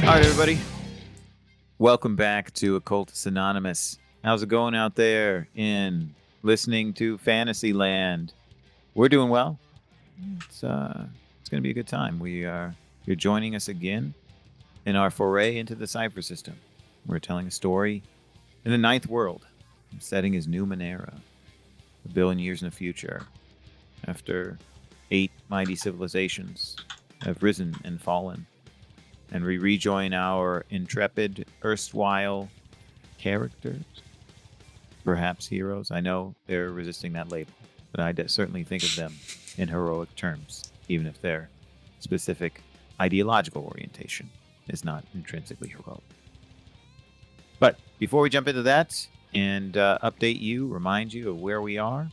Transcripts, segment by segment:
All right, everybody. Welcome back to Occultists Anonymous. How's it going out there in listening to Fantasyland? We're doing well. It's going to be a good time. You're joining us again in our foray into the cipher system. We're telling a story in the ninth world. The setting is Numenera, a billion years in the future, after 8 mighty civilizations have risen and fallen. And we rejoin our intrepid, erstwhile characters, perhaps heroes. I know they're resisting that label, but I certainly think of them in heroic terms, even if their specific ideological orientation is not intrinsically heroic. But before we jump into that and update you, remind you of where we are,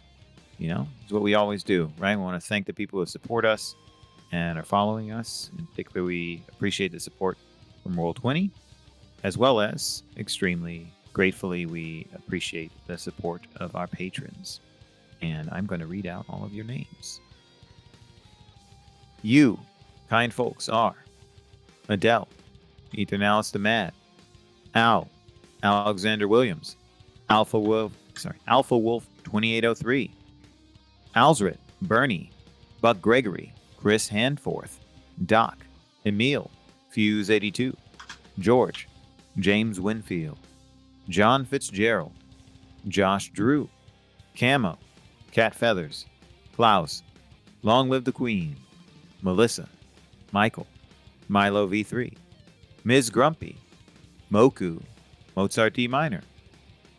it's what we always do, right? We want to thank the people who support us and are following us. In particular, we appreciate the support from Roll20, as well as, extremely gratefully, we appreciate the support of our patrons. And I'm going to read out all of your names. You, kind folks, are Adele, Eternalis the Mad, Al, Alexander Williams, Alpha Wolf 2803, Alsrit, Bernie, Buck Gregory, Chris Handforth, Doc, Emil, Fuse82, George, James Winfield, John Fitzgerald, Josh Drew, Camo, Cat Feathers, Klaus, Long Live the Queen, Melissa, Michael, Milo V3, Ms. Grumpy, Moku, Mozart D Minor,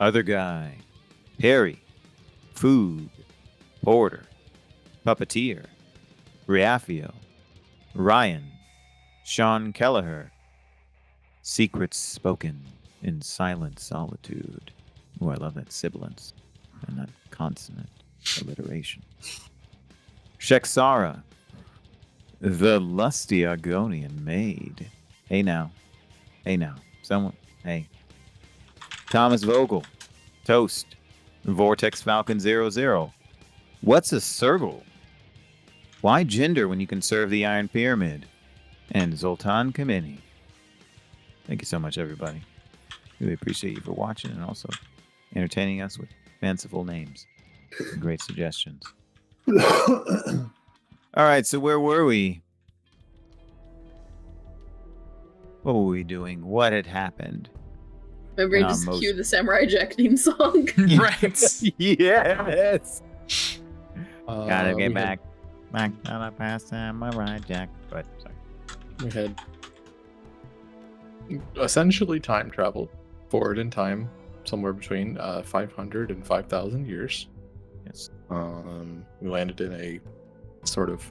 Other Guy, Harry, Food, Porter, Puppeteer, Riafio, Ryan, Sean Kelleher, Secrets Spoken in Silent Solitude. Oh, I love that sibilance and that consonant alliteration. Sheksara, the Lusty Argonian Maid. Hey now. Someone, hey. Thomas Vogel, Toast, Vortex Falcon 00. What's a Circle? Why gender when you can serve the Iron Pyramid? And Zoltan Kameni. Thank you so much, everybody. Really appreciate you for watching and also entertaining us with fanciful names and great suggestions. All right, so where were we? What were we doing? What had happened? Remember, you just cue the Samurai Jack theme song. Right. Yes. Gotta get back. Back to the past, Samurai Jack. But sorry. We had essentially time traveled forward in time, somewhere between 500 and 5,000 years. Yes. We landed in a sort of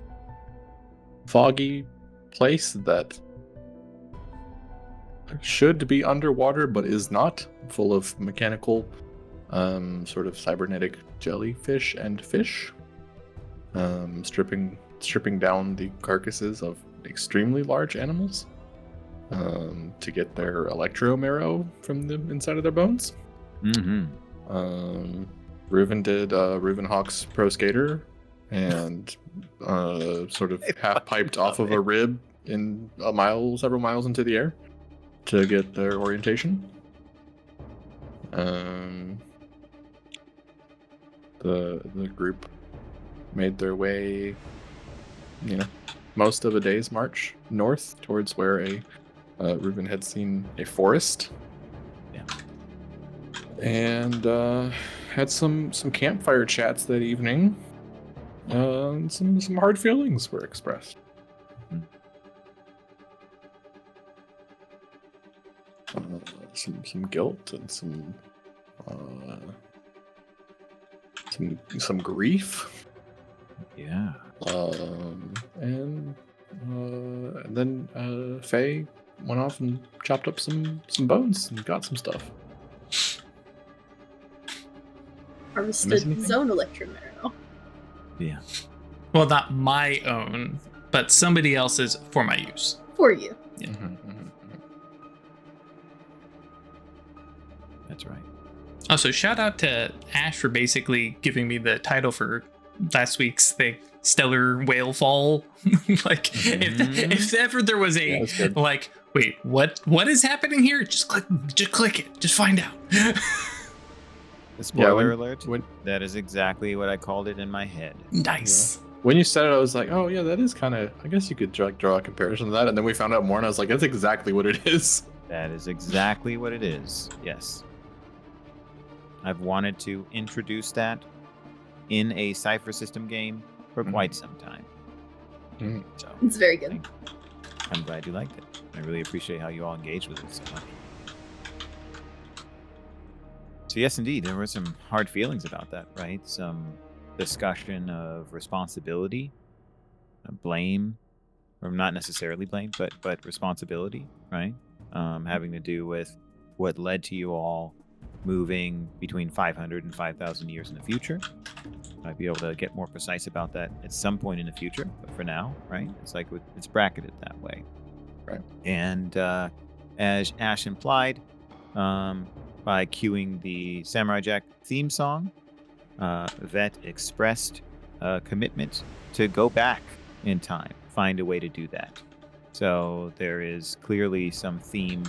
foggy place that should be underwater, but is not, full of mechanical, sort of cybernetic jellyfish and fish, stripping down the carcasses of extremely large animals to get their electro marrow from the inside of their bones. Mm-hmm. Reuven did Reuven Hawk's Pro Skater and sort of half piped off of a rib in several miles into the air to get their orientation. The group made their way, most of a day's march north towards where Reuven had seen a forest. Yeah. And had some campfire chats that evening. Some hard feelings were expressed. Some guilt and some grief. Yeah. And then Faye went off and chopped up some bones and got some stuff. Harvested his own electromarrow. Yeah. Well, not my own, but somebody else's for my use. For you. Yeah. That's right. Also, shout out to Ash for basically giving me the title for last week's thing, Stellar Whale Fall. If ever there was a wait, what is happening here? Just click it. Just find out. Spoiler alert. That is exactly what I called it in my head. Nice. Yeah. When you said it, I was like, oh yeah, that is kind of, I guess you could draw a comparison to that. And then we found out more and I was like, that's exactly what it is. That is exactly what it is. Yes. I've wanted to introduce that in a Cypher system game for quite some time. So it's very good. I'm glad you liked it. I really appreciate how you all engaged with it so much. So yes, indeed, there were some hard feelings about that, right? Some discussion of responsibility, blame, or not necessarily blame, but responsibility, right? Having to do with what led to you all moving between 500 and 5,000 years in the future. Might be able to get more precise about that at some point in the future, but for now, right? It's like it's bracketed that way. Right. And as Ash implied, by cueing the Samurai Jack theme song, Vet expressed a commitment to go back in time, find a way to do that. So there is clearly some theme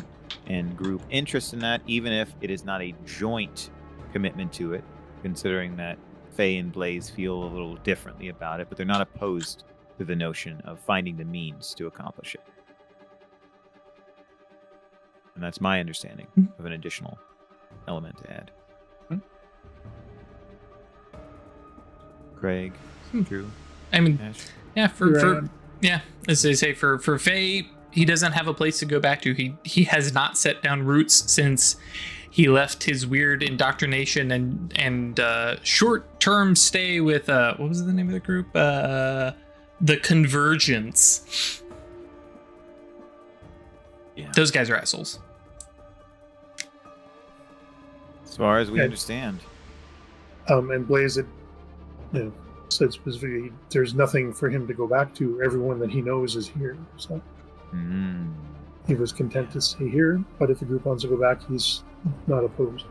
and group interest in that, even if it is not a joint commitment to it, considering that Faye and Blaze feel a little differently about it, but they're not opposed to the notion of finding the means to accomplish it. And that's my understanding of an additional element to add. Craig, Drew, I mean, Ash? Yeah, as they say, for Faye, he doesn't have a place to go back to. He has not set down roots since he left his weird indoctrination and short-term stay with what was the name of the group? The Convergence. Yeah. Those guys are assholes. As far as we understand. And Blaze had, said specifically, there's nothing for him to go back to. Everyone that he knows is here. So he was content to stay here, but if the group wants to go back, he's not opposed.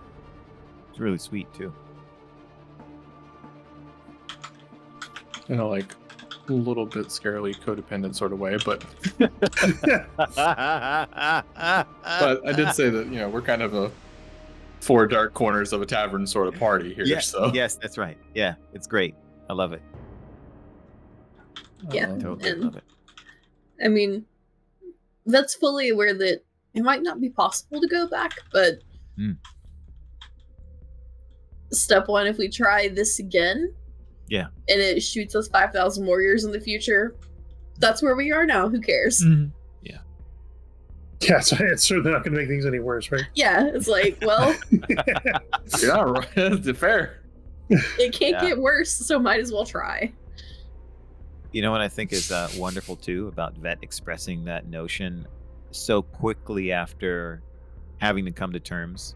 It's really sweet too. Like a little bit scarily codependent sort of way, but but I did say that we're kind of a four dark corners of a tavern sort of party here. So yes, that's right. Yeah, it's great. I love it. Yeah, Totally love it. I mean, that's fully aware that it might not be possible to go back, but step one, if we try this again, and it shoots us 5,000 more years in the future, that's where we are now. Who cares? Yeah. Yeah, so it's certainly not going to make things any worse, right? Yeah, it's like, well, yeah, right. It's fair. It can't get worse, so might as well try. You know what I think is wonderful too about Vet expressing that notion so quickly after having to come to terms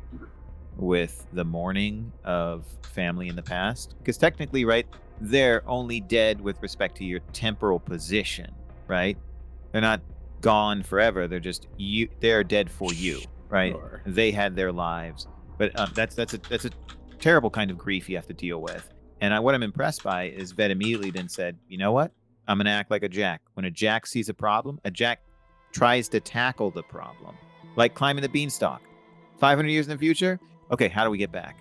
with the mourning of family in the past, because technically, right, they're only dead with respect to your temporal position, right? They're not gone forever. They're just you. They're dead for you, right? Sure. They had their lives, but that's a terrible kind of grief you have to deal with. And what I'm impressed by is Vet immediately then said, you know what? I'm going to act like a Jack. When a Jack sees a problem, a Jack tries to tackle the problem. Like climbing the beanstalk. 500 years in the future? Okay, how do we get back?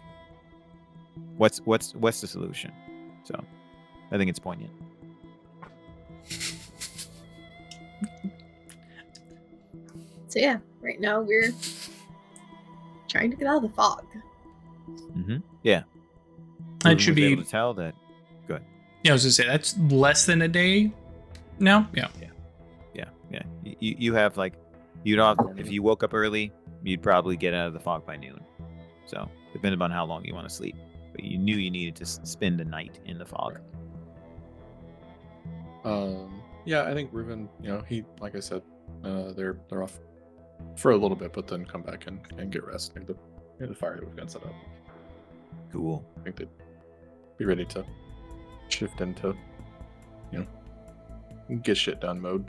What's the solution? So, I think it's poignant. So yeah, right now we're trying to get out of the fog. Yeah. That should be able to tell that. Good. Yeah, I was gonna say that's less than a day now. Yeah. You have if you woke up early, you'd probably get out of the fog by noon. So depending on how long you want to sleep, but you knew you needed to spend the night in the fog. Yeah, I think Reuven, he, like I said, they're off for a little bit, but then come back and get rest near the fire that we've got set up. Cool. I think they'd be ready to shift into, get shit done mode.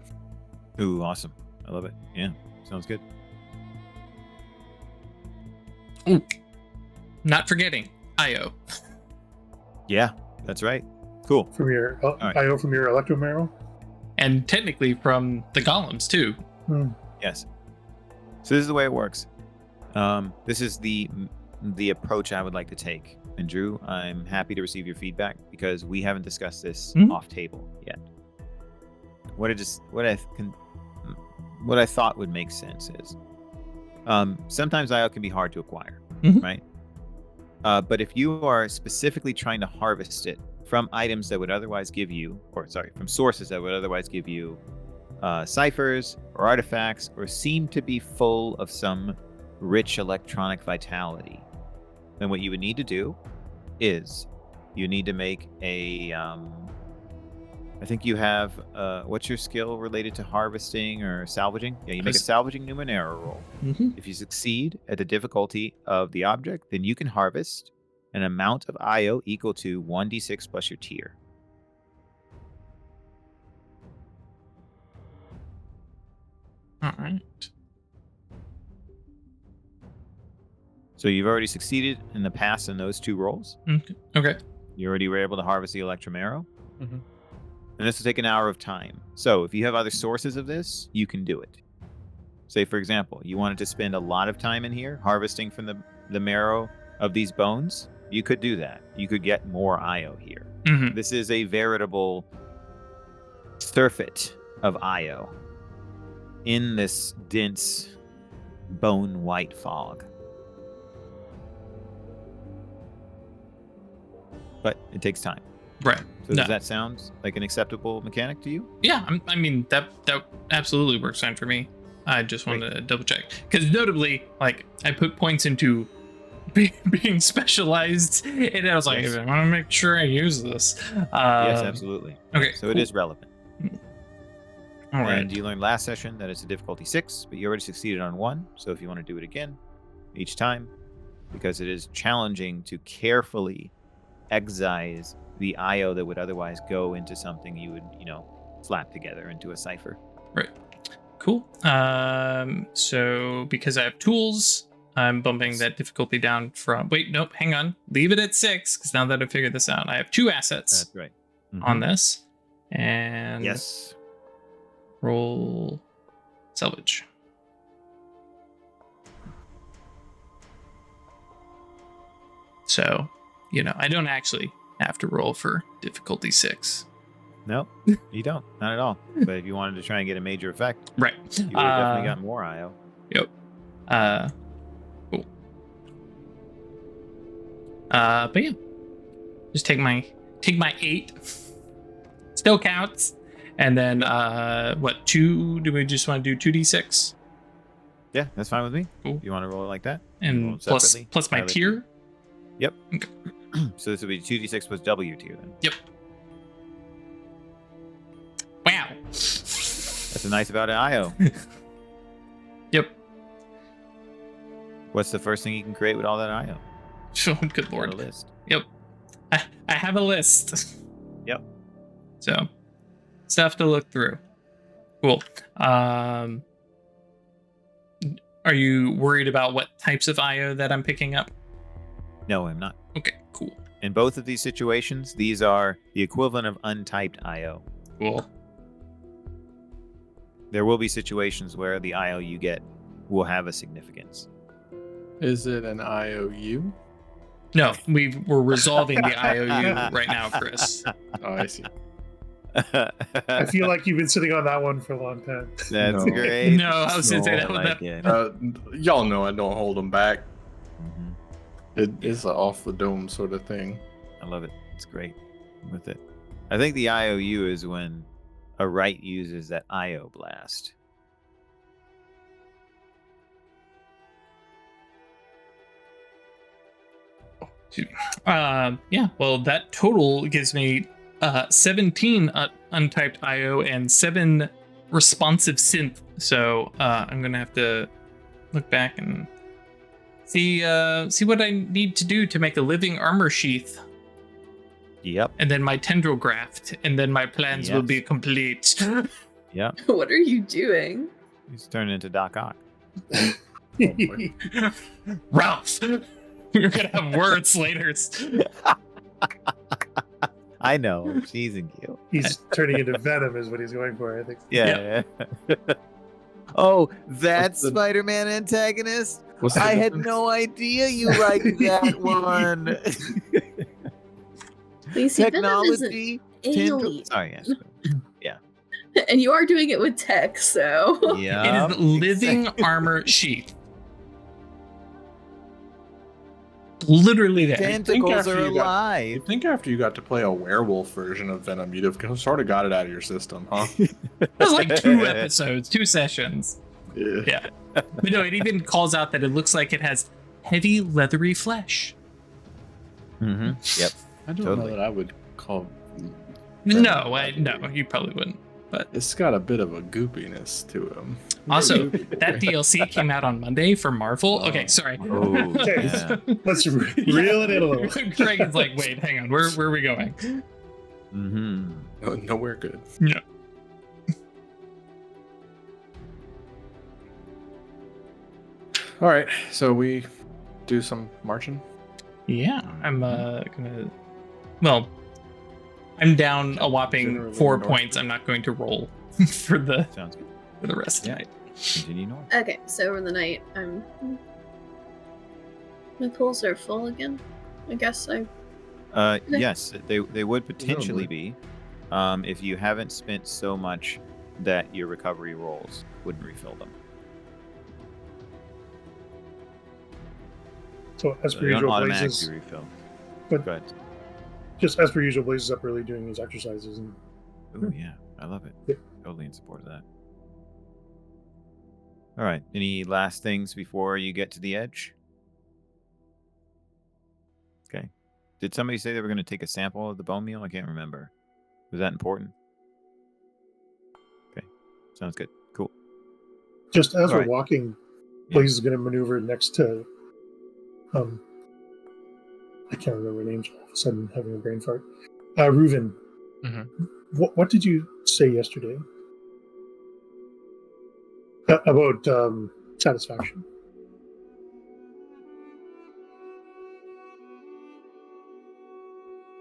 Ooh, awesome. I love it. Yeah, sounds good. Ooh, not forgetting IO. Yeah, that's right. Cool. From your right. IO from your Electro Marrow? And technically from the golems too. Yes. So this is the way it works. This is the approach I would like to take. And Drew, I'm happy to receive your feedback because we haven't discussed this off table yet. What I thought would make sense is sometimes IO can be hard to acquire, right? But if you are specifically trying to harvest it from items that would otherwise give you, from sources that would otherwise give you ciphers or artifacts or seem to be full of some rich electronic vitality, then what you would need to do is you need to make a I think you have what's your skill related to harvesting or salvaging? Yeah, you make a salvaging Numenera roll. If you succeed at the difficulty of the object, then you can harvest an amount of IO equal to 1d6 plus your tier. All right. So you've already succeeded in the past in those 2 rolls. Okay. You already were able to harvest the Electromero. And this will take an hour of time. So if you have other sources of this, you can do it. Say, for example, you wanted to spend a lot of time in here harvesting from the marrow of these bones. You could do that. You could get more IO here. This is a veritable surfeit of IO in this dense bone white fog. But it takes time. Right. So does that sound like an acceptable mechanic to you? Yeah, I mean that absolutely works fine for me. I just wanted to double check because notably, like I put points into being specialized, and I was like, I want to make sure I use this. Yes, absolutely. Okay, so it is relevant. All right. And you learned last session that it's a difficulty 6, but you already succeeded on 1. So if you want to do it again, each time, because it is challenging to carefully excise the IO that would otherwise go into something you would, slap together into a cipher. Right. Cool. So because I have tools, I'm bumping that difficulty down from. Wait, nope. Hang on. Leave it at 6 because now that I figured this out, I have 2 assets. That's right. On this, and roll salvage. So, I don't actually have to roll for difficulty 6. No, you don't. Not at all. But if you wanted to try and get a major effect, right, you would have definitely got more IO. Yep. Cool. But yeah, just take my 8. Still counts. And then what? 2? Do we just want to do 2d6? Yeah, that's fine with me. Cool. You want to roll it like that? And plus my tier. Yep. Okay. So this will be 2d6 plus W tier then. Yep. Wow. That's a nice amount of IO. Yep. What's the first thing you can create with all that IO? Oh, good lord. A list. Yep. I have a list. Yep. So, stuff to look through. Cool. Are you worried about what types of IO that I'm picking up? No, I'm not. Okay, cool. In both of these situations, these are the equivalent of untyped IO. Cool. There will be situations where the IO you get will have a significance. Is it an IOU? No, we're resolving the IOU right now, Chris. Oh, I see. I feel like you've been sitting on that one for a long time. That's No. great. No, I was going to say that. I like it. Y'all know I don't hold them back. Mhm. It's an off the dome sort of thing. I love it. It's great with it. I think the IOU is when a right uses that IO blast. Yeah, well, that total gives me 17 untyped IO and 7 responsive synth. So I'm gonna have to look back and see what I need to do to make a living armor sheath. Yep. And then my tendril graft, and then my plans will be complete. Yep. What are you doing? He's turned into Doc Ock. Ralph, we're gonna have words later. I know. I'm teasing you. He's turning into Venom is what he's going for, I think. Yeah. Oh, that Spider-Man antagonist? I had no idea you liked that one. You see, Technology. Sorry, yes. Yeah. And you are doing it with tech, so. Yeah. It is living armor sheath. Literally there. Tentacles are alive. You think after you got to play a werewolf version of Venom, you'd have sort of got it out of your system, huh? It was like 2 episodes, 2 sessions. Yeah. But no, it even calls out that it looks like it has heavy, leathery flesh. Mm-hmm. Yep. I don't know that I would call. No, you probably wouldn't. But it's got a bit of a goopiness to him. Also, that DLC came out on Monday for Marvel. Okay, sorry. Oh, Okay, yeah. let's reel it in a little. Craig is like, wait, hang on, where are we going? Mm-hmm. Nowhere good. No. All right, so we do some marching. Yeah, I'm gonna. Well, I'm down a whopping Generally 4 north. points. I'm not going to roll for the Sounds good. for the rest Yeah. of the night. Continue north. Okay, so over the night, my pools are full again. I guess Yes, they would potentially be, if you haven't spent so much that your recovery rolls wouldn't refill them. So as per They don't usual, automatically Blaze is refill. but- Go ahead. just as per usual. Blaze is up early doing his exercises, and Ooh, yeah, I love it. Yep. Totally in support of that. All right. Any last things before you get to the edge? Okay. Did somebody say they were going to take a sample of the bone meal? I can't remember. Was that important? Okay. Sounds good. Cool. just as All we're right. walking, Yeah. Blaze is going to maneuver next to I can't remember names. All of a sudden, having a brain fart. Reuven, Mhm. what did you say yesterday about satisfaction?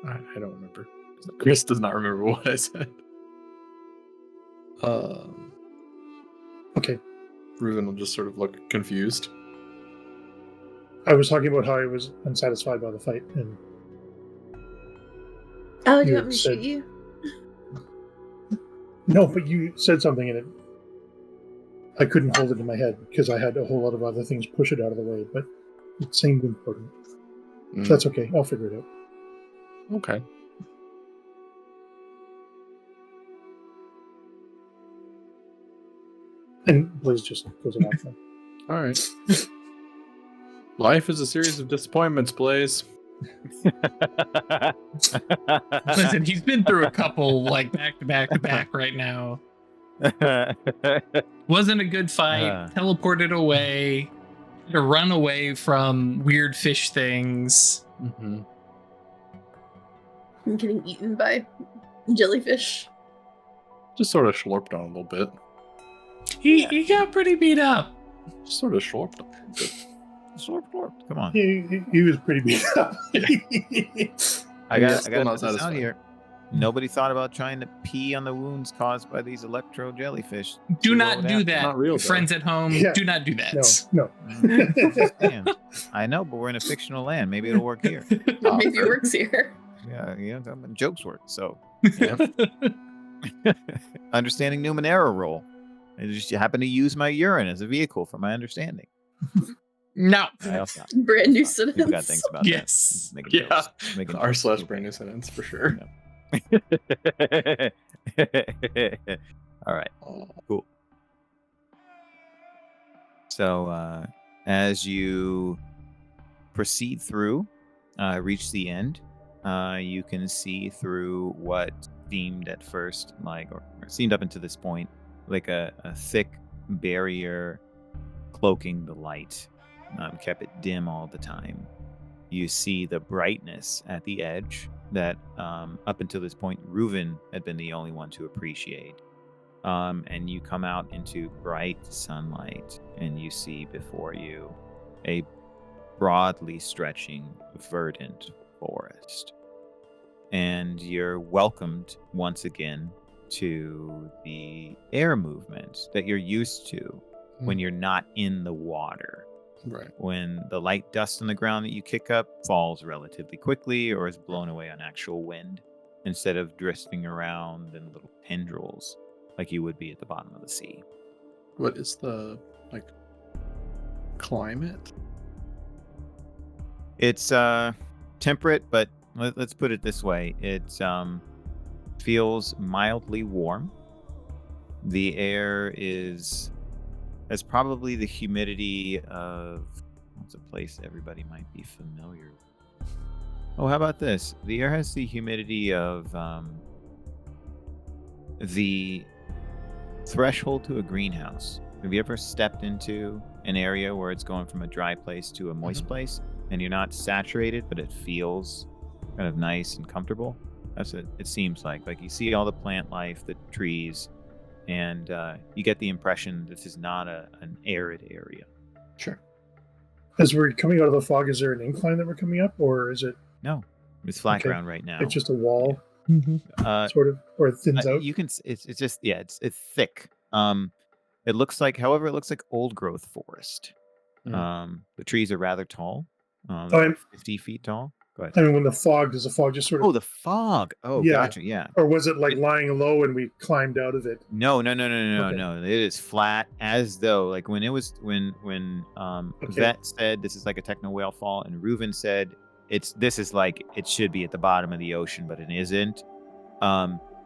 I don't remember. Chris does not remember what I said. Okay, Reuven will just sort of look confused. I was talking about how I was unsatisfied by the fight, and Oh, do you You want me to said- shoot you? no, but you said something in it. I couldn't hold it in my head because I had a whole lot of other things push it out of the way, but it seemed important. Mm. So that's okay. I'll figure it out. Okay. And Blaze just goes off then. All right. Life is a series of disappointments, Blaze. Listen, he's been through a couple like back to back to back right now. Wasn't a good fight. Teleported away. Had to run away from weird fish things. Mm-hmm. I'm getting eaten by jellyfish. Just sort of slurped on a little bit. He got pretty beat up. Just sort of slurped on a little bit. Slurp, slurp. Come on. He was pretty beat up. I Yeah, got still to not put this out satisfied. here. Nobody thought about trying to pee on the wounds caused by these electro jellyfish. Do See not what do happens. that. Not real, though. Friends at home, Yeah. do not do that. No. Damn. I know, but we're in a fictional land. Maybe it'll work here. Maybe it works here. Yeah, jokes work. So, Yeah. understanding Numenera role. I just happen to use my urine as a vehicle for my understanding. No. I also Brand new We've sentence. got things about Yes. that. Making Yeah. jokes. Making R jokes. slash brand new sentence for sure. All right. Oh. Cool. So, as you proceed through, reach the end, you can see through what seemed at first like, or seemed up until this point, like a thick barrier cloaking the light, kept it dim all the time. You see the brightness at the edge that up until this point, Reuven had been the only one to appreciate. And you come out into bright sunlight and you see before you a broadly stretching verdant forest. And you're welcomed once again to the air movement that you're used to when you're not in the water. Right. When the light dust on the ground that you kick up falls relatively quickly or is blown away on actual wind instead of drifting around in little tendrils like you would be at the bottom of the sea. What is the climate? It's temperate, but let's put it this way. It feels mildly warm. The air has probably the humidity of, what's a place everybody might be familiar with? Oh, how about this? The air has the humidity of the threshold to a greenhouse. Have you ever stepped into an area where it's going from a dry place to a moist place and you're not saturated, but it feels kind of nice and comfortable? That's it. It seems like you see all the plant life, the trees, and you get the impression this is not an arid area. Sure. As we're coming out of the fog, is there an incline that we're coming up, or is it? No, it's flat ground right now. It's just a wall, sort of, or it thins out. You can. It's just it's thick. It looks like old growth forest. The trees are rather tall. 50 feet tall. Go ahead. I mean, does the fog just sort of? Oh, the fog. Oh, yeah. Gotcha. Yeah. Or was it lying low and we climbed out of it? No. It is flat, as though when Vet said this is like a techno whale fall, and Reuven said this is like it should be at the bottom of the ocean, but it isn't.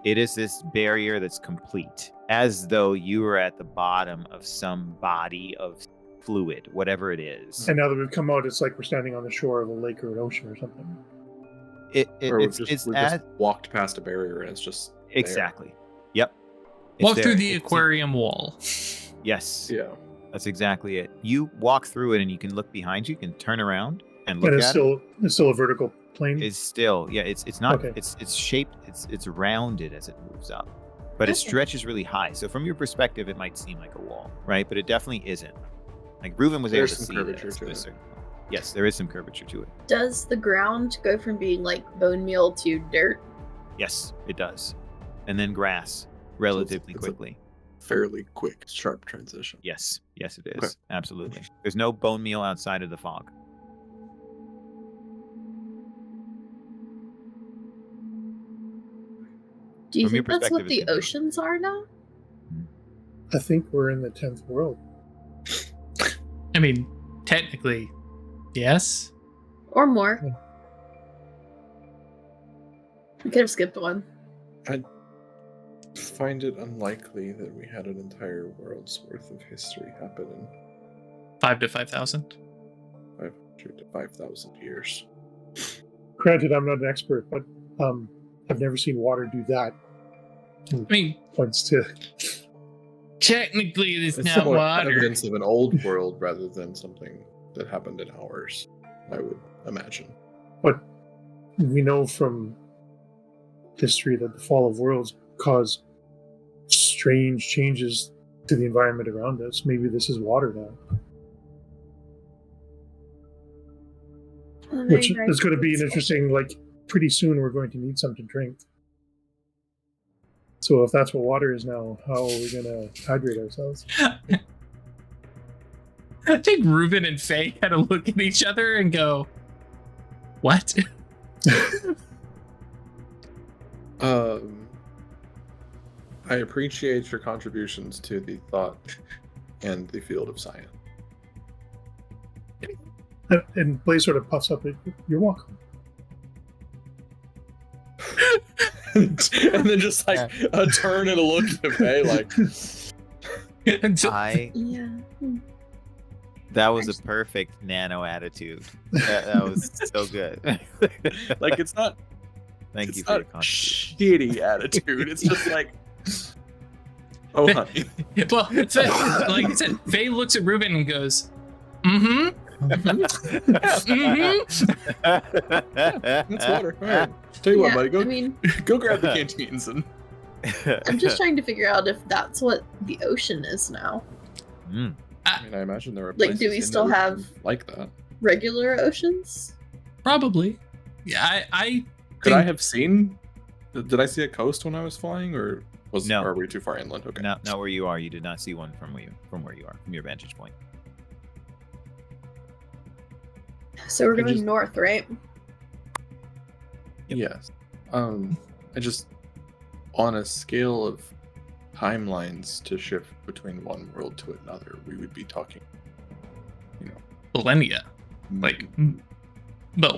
It is this barrier that's complete, as though you were at the bottom of some body of fluid, whatever it is. And now that we've come out, it's like we're standing on the shore of a lake or an ocean or something. We just walked past a barrier and it's just exactly there. Yep. Walk through the aquarium wall. Yes. Yeah. That's exactly it. You walk through it and you can look behind you, you can turn around and look at it. It's still a vertical plane. It's still, yeah, it's not it's shaped, it's rounded as it moves up. But it stretches really high. So from your perspective it might seem like a wall, right? But it definitely isn't. Like Reuven was able to see this. Yes, there is some curvature to it. Does the ground go from being like bone meal to dirt? Yes, it does. And then grass relatively quickly. Fairly quick, sharp transition. Yes, it is. Okay. Absolutely. There's no bone meal outside of the fog. Do you think that's what the oceans are now? I think we're in the 10th world. I mean, technically, yes. Or more. We could have skipped one. I find it unlikely that we had an entire world's worth of history happen in 5 to 5,000. 500 to 5,000 years. Granted, I'm not an expert, but I've never seen water do that. I mean, points to. Technically, it's not water. Evidence of an old world rather than something that happened in ours, I would imagine. But we know from history that the fall of worlds caused strange changes to the environment around us. Maybe this is water now. Which is going to be an interesting, pretty soon we're going to need something to drink. So if that's what water is now, how are we going to hydrate ourselves? I think Reuven and Faye kind of look at each other and go, what? I appreciate your contributions to the thought and the field of science. And Blaze sort of puffs up. You're welcome. And then just a turn and a look to Faye, That was a perfect nano attitude. That was so good. It's not. Thank you for your contribution. Shitty attitude. It's just oh, honey. Well, like I said, Faye looks at Reuven and goes, mm-hmm. That's water. All right. Tell you what, buddy, go grab the canteens and. I'm just trying to figure out if that's what the ocean is now. I mean, I imagine there are places do we still have like that regular oceans? Probably. Yeah, I could I have seen? Did I see a coast when I was flying, or No. Or are we too far inland? Okay. Not where you are. You did not see one from where you are, from your vantage point. So we're going north, right? Yep. Yes. I just, on a scale of timelines to shift between one world to another, we would be talking, millennia, like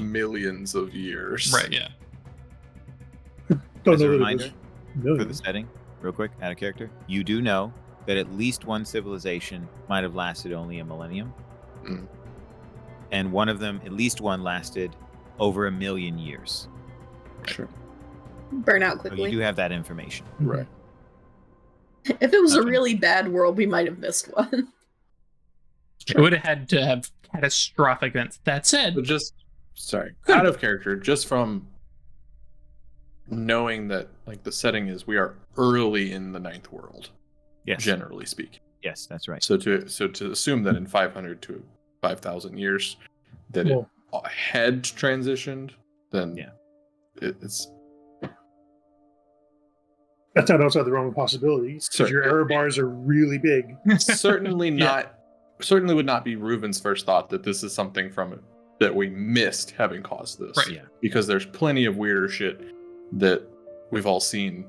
millions of years. Right? Yeah. As a reminder for the setting, real quick, out of character, you do know that at least one civilization might have lasted only a millennium, and one of them, at least one, lasted over 1 million years. Sure. Burn out So quickly. you do have that information. Right. If it was a really bad world, we might have missed one. It would have had to have catastrophic events. That said, But out of character, just from knowing that like the setting is we are early in the ninth world, Yes. generally speaking. Yes, that's right. So to assume that in 500 to 5,000 years that it had transitioned, then it's That's not outside the realm of possibilities. Because your error bars are really big. certainly not. Certainly would not be Reuven's first thought that this is something from it that we missed having caused this. Right. Yeah. Because there's plenty of weirder shit that we've all seen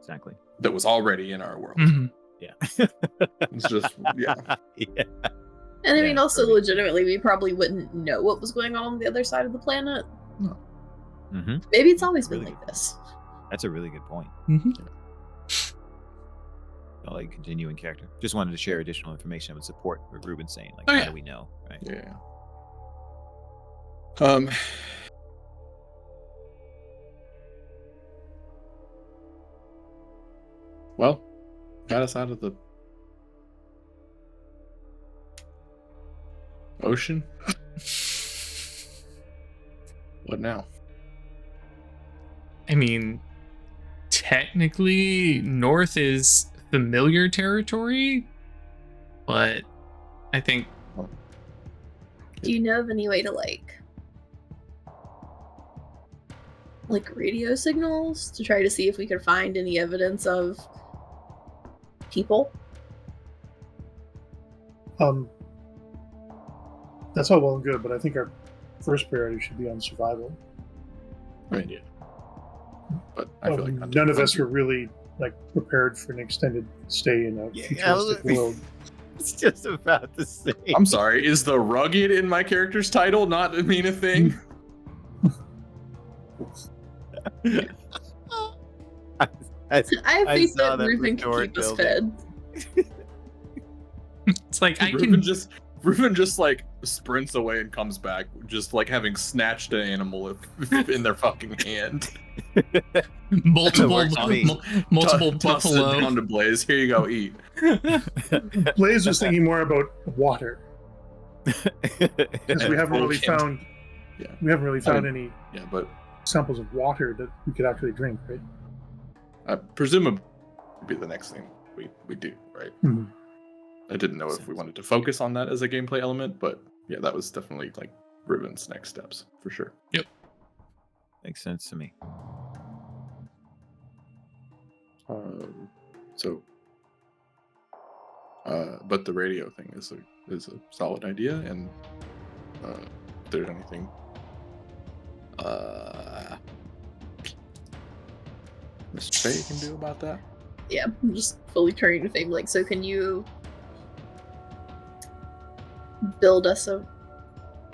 Exactly. that was already in our world. Mhm. Yeah. It's just yeah. And I mean, Yeah, also right. legitimately, we probably wouldn't know what was going on the other side of the planet. Mm-hmm. Maybe it's always been Really like this. That's a really good point. Mhm. I'll let you continue in character. Just wanted to share additional information that would support what Ruben's saying. Like, Oh, how yeah. do we know? Right. yeah. Well, got us out of the ocean. What now? I mean, technically, north is familiar territory, but I think Do you know of any way to like radio signals to try to see if we could find any evidence of people? That's all well and good, but I think our first priority should be on survival. I mean, yeah. But I feel like None of us were really prepared for an extended stay in a futuristic world. It's just about to say. I'm sorry, is the rugged in my character's title not mean a thing? I have I faith saw that that Reuven can retort keep us building. fed. it's like I Reuven just like sprints away and comes back, just like having snatched an animal in their fucking hand. multiple Works for me. multiple Toss it buffalo. down to Blaze. Here you go, eat. Blaze was thinking more about water because we haven't really found. Yeah. We haven't really found any Yeah, but samples of water that we could actually drink, right? presumably would be the next thing we do, right? Mhm. I didn't know if we wanted to focus on that as a gameplay element, but yeah, that was definitely like Reuven's next steps for sure. Makes sense to me. But the radio thing is a solid idea, and if there's anything Mr. Faye can do about that. Yeah, I'm just fully turning to Fame. Like, so can you build us a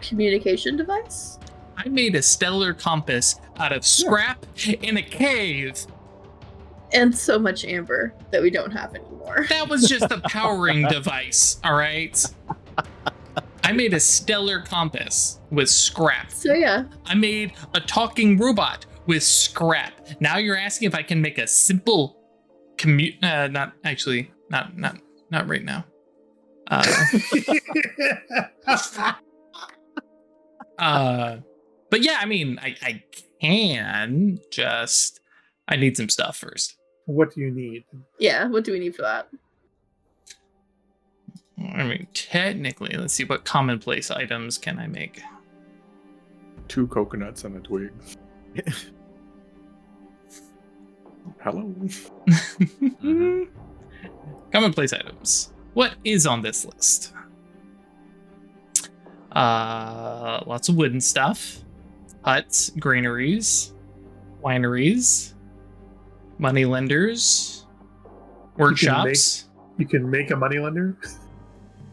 communication device? I made a stellar compass out of scrap in a cave. And so much amber that we don't have anymore. That was just a powering device, all right? I made a stellar compass with scrap. So yeah, I made a talking robot with scrap. Now you're asking if I can make a simple not right now. But yeah, I mean, I can just, I need some stuff first. What do you need? yeah. What do we need for that? I mean, technically, let's see, what commonplace items can I make? 2 coconuts and a twig. Hello. Commonplace items. What is on this list? Lots of wooden stuff. Huts, granaries, wineries, moneylenders, workshops. You can make a moneylender.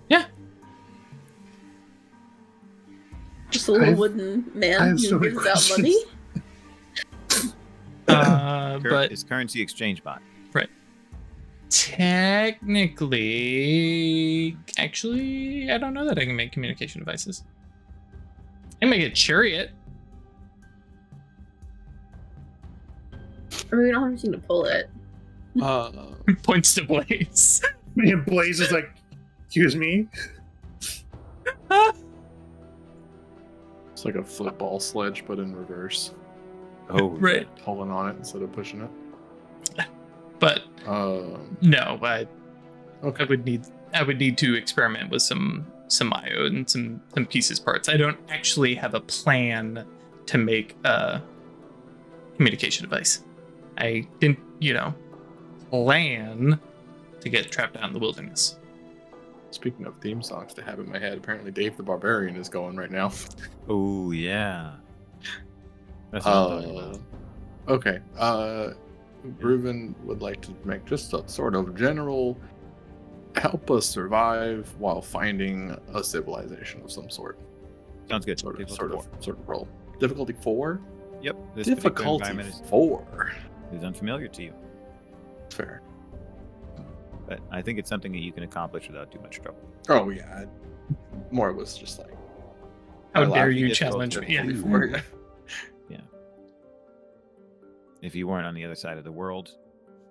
Yeah. Just a little wooden man who gives out money. But it's currency exchange bot. Right. Technically, actually, I don't know that I can make communication devices. I can make a chariot. I mean, we don't have anything to pull it. Points to Blaze. And Blaze is like, excuse me? It's like a football sledge, but in reverse. Oh, right. Pulling on it instead of pushing it. But no, I would need to experiment with some IO and some pieces parts. I don't actually have a plan to make a communication device. I didn't, plan to get trapped out in the wilderness. Speaking of theme songs to have in my head, apparently Dave the Barbarian is going right now. Oh yeah. That's what I'm talking about. Okay. Reuven would like to make just a sort of general help us survive while finding a civilization of some sort. Sounds good. Sort of role. Difficulty 4? Yep. This Difficulty 4 is unfamiliar to you. Fair. But I think it's something that you can accomplish without too much trouble. Oh yeah. More was just like, how dare you challenge me? Yeah. Yeah. If you weren't on the other side of the world,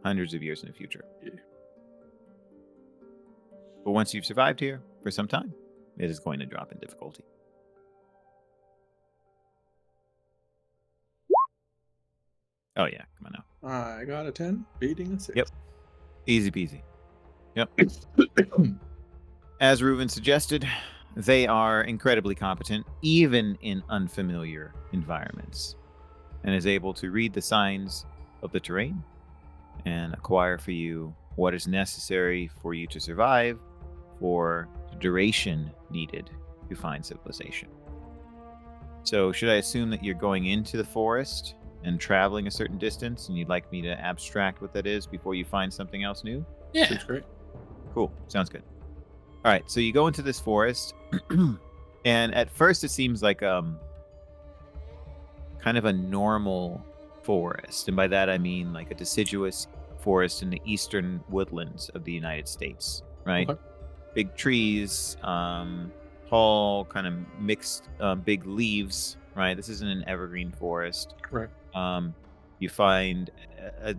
hundreds of years in the future. Yeah. But once you've survived here for some time, it is going to drop in difficulty. Oh yeah, come on now. I got a 10, beating a 6. Yep. Easy peasy. Yep. As Reuven suggested, they are incredibly competent, even in unfamiliar environments, and is able to read the signs of the terrain and acquire for you what is necessary for you to survive for the duration needed to find civilization. So should I assume that you're going into the forest and traveling a certain distance, and you'd like me to abstract what that is before you find something else new? Yeah. That's great. Cool. Sounds good. All right. So you go into this forest, and at first it seems like kind of a normal forest. And by that, I mean like a deciduous forest in the eastern woodlands of the United States, right? Okay. Big trees, tall, kind of mixed big leaves, right? This isn't an evergreen forest. Right. You find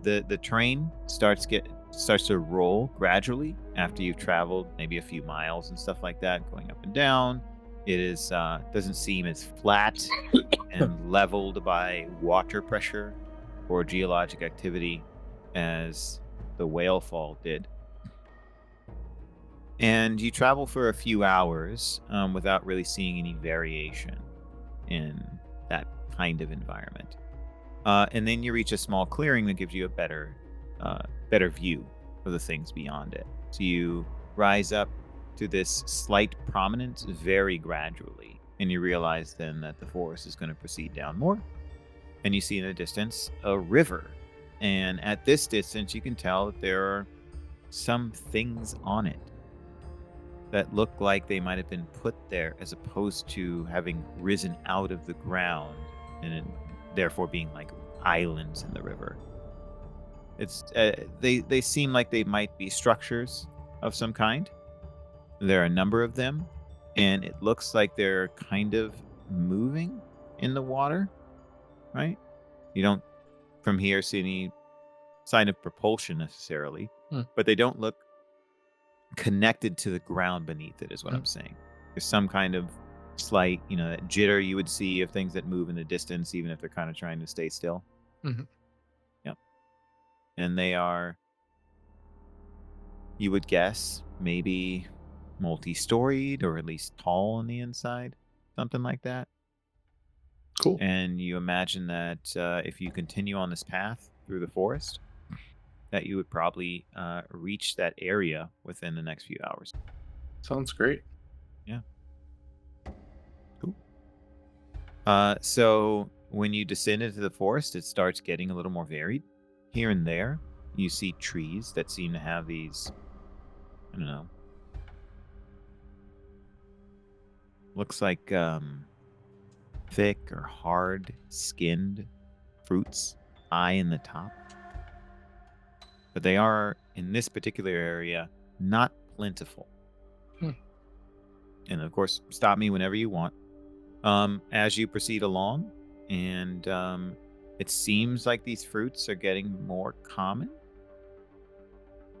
the terrain starts to roll gradually after you've traveled maybe a few miles and stuff like that, going up and down. It is doesn't seem as flat and leveled by water pressure or geologic activity as the whale fall did. And you travel for a few hours without really seeing any variation in that kind of environment. And then you reach a small clearing that gives you a better view of the things beyond it. So you rise up to this slight prominence very gradually, and you realize then that the forest is going to proceed down more. And you see in the distance a river. And at this distance, you can tell that there are some things on it that look like they might have been put there as opposed to having risen out of the ground and therefore being like islands in the river. It's they seem like they might be structures of some kind. There are a number of them, and it looks like they're kind of moving in the water, right? You don't from here see any sign of propulsion necessarily, but they don't look connected to the ground beneath it, is what I'm saying. There's some kind of slight, that jitter you would see of things that move in the distance, even if they're kind of trying to stay still. Mm-hmm. Yep. And they are, you would guess, maybe multi-storied or at least tall on the inside, something like that. Cool. And you imagine that if you continue on this path through the forest, that you would probably reach that area within the next few hours. Sounds great. Yeah. Cool. So when you descend into the forest, it starts getting a little more varied. Here and there, you see trees that seem to have these, I don't know, looks like thick or hard skinned fruits, eye in the top. But they are, in this particular area, not plentiful. And of course, stop me whenever you want. As you proceed along, and it seems like these fruits are getting more common.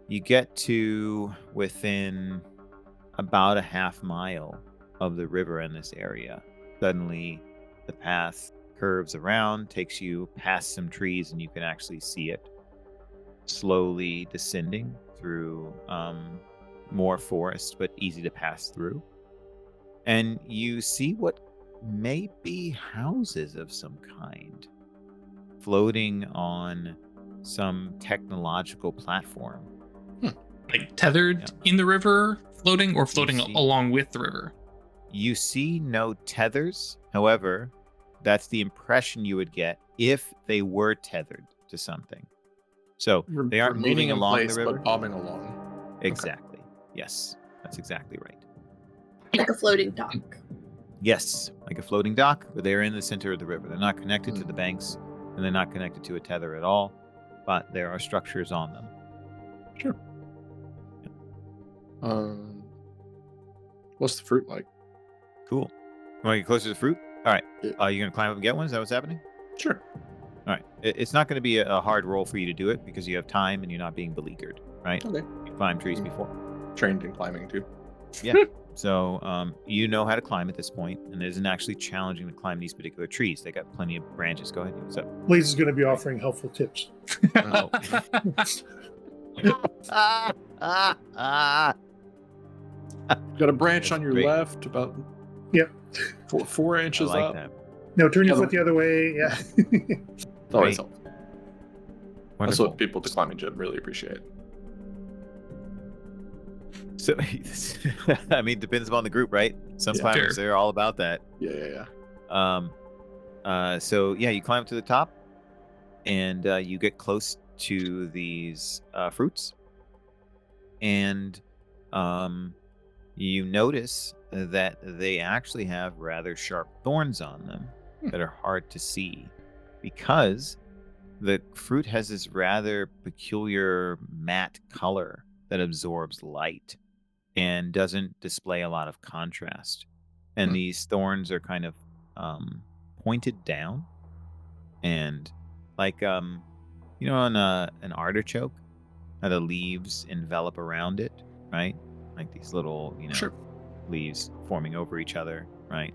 You get to within about a half mile of the river in this area. Suddenly, the path curves around, takes you past some trees, and you can actually see it slowly descending through more forest, but easy to pass through. And you see what may be houses of some kind floating on some technological platform. Like tethered in the river, floating, or floating along with the river? You see no tethers. However, that's the impression you would get if they were tethered to something. So they aren't moving along the river, but bobbing along. Exactly. Okay. Yes, that's exactly right. Like a floating dock. Yes, like a floating dock, but they're in the center of the river. They're not connected to the banks, and they're not connected to a tether at all, but there are structures on them. Sure. What's the fruit like? Cool. You want to get closer to the fruit? All right. Yeah. You going to climb up and get one? Is that what's happening? Sure. All right. It's not going to be a hard roll for you to do it because you have time and you're not being beleaguered, right? Okay. You climbed trees before. Trained in climbing, too. Yeah. So you know how to climb at this point, and it isn't actually challenging to climb these particular trees. They got plenty of branches. Go ahead. What's up? Blaze is going to be offering helpful tips. Oh. Got a branch on your great. Left, about Yep. 4 inches I like up. that. No, turn your Yeah. foot the other way. Yeah. It's always helpful. That's Wonderful. what people to climbing gym really appreciate. So, I mean, depends upon the group, right? Some Yeah. climbers, Sure. they're all about that. Yeah. So yeah, you climb to the top, and you get close to these fruits, and you notice that they actually have rather sharp thorns on them that are hard to see, because the fruit has this rather peculiar matte color that absorbs light and doesn't display a lot of contrast. And these thorns are kind of pointed down, and like on an artichoke, how the leaves envelop around it, right? Like these little Sure. leaves forming over each other, right?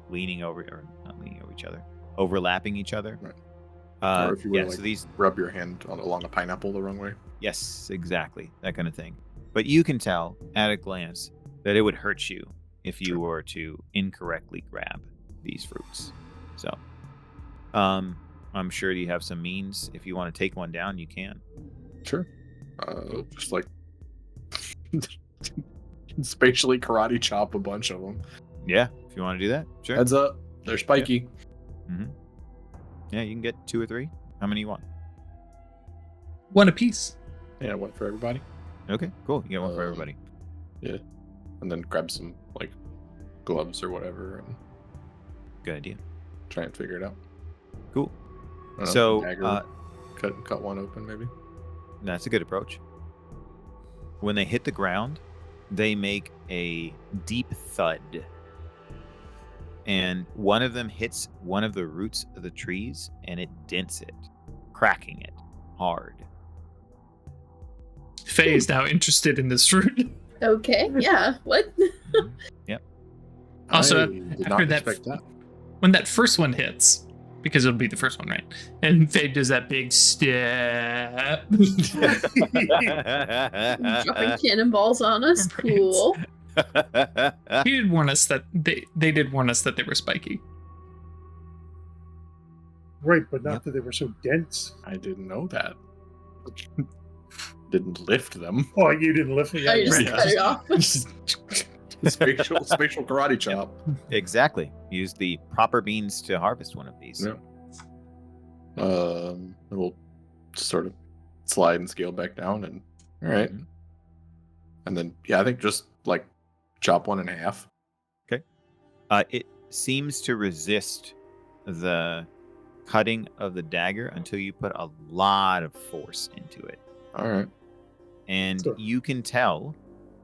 Overlapping each other. Right. Or if you were so these rub your hand along a pineapple the wrong way. Yes, exactly. That kind of thing. But you can tell at a glance that it would hurt you if you were to incorrectly grab these fruits. So, I'm sure you have some means. If you want to take one down, you can. Sure. Just like spatially karate chop a bunch of them. Yeah, if you want to do that, sure. Heads up. They're spiky. Yeah, you can get 2 or 3. How many you want? One apiece. Yeah, one for everybody. Okay, cool. You get one for everybody. Yeah. And then grab some like gloves or whatever and Good idea. try and figure it out. Cool. I don't know, So, dagger, cut one open maybe. that's a good approach. When they hit the ground, they make a deep thud. And one of them hits one of the roots of the trees, and it dents it, cracking it hard. Faye is now interested in this fruit. Okay, yeah. What? Yep. Also, I did after not that, expect that. when that first one hits, because it'll be the first one, right? And Faye does that big step. Dropping cannonballs on us. Cool. He did warn us that they did warn us that they were spiky. Right, but not that they were so dense. I didn't know that. didn't lift them. Oh, you didn't lift it. Oh, you just cut it off. spatial karate chop. Exactly. Use the proper means to harvest one of these. Yeah. We'll sort of slide and scale back down, and all right. Mhm. And then I think just like chop one in half. Okay. It seems to resist the cutting of the dagger until you put a lot of force into it. All right. And Sure. you can tell,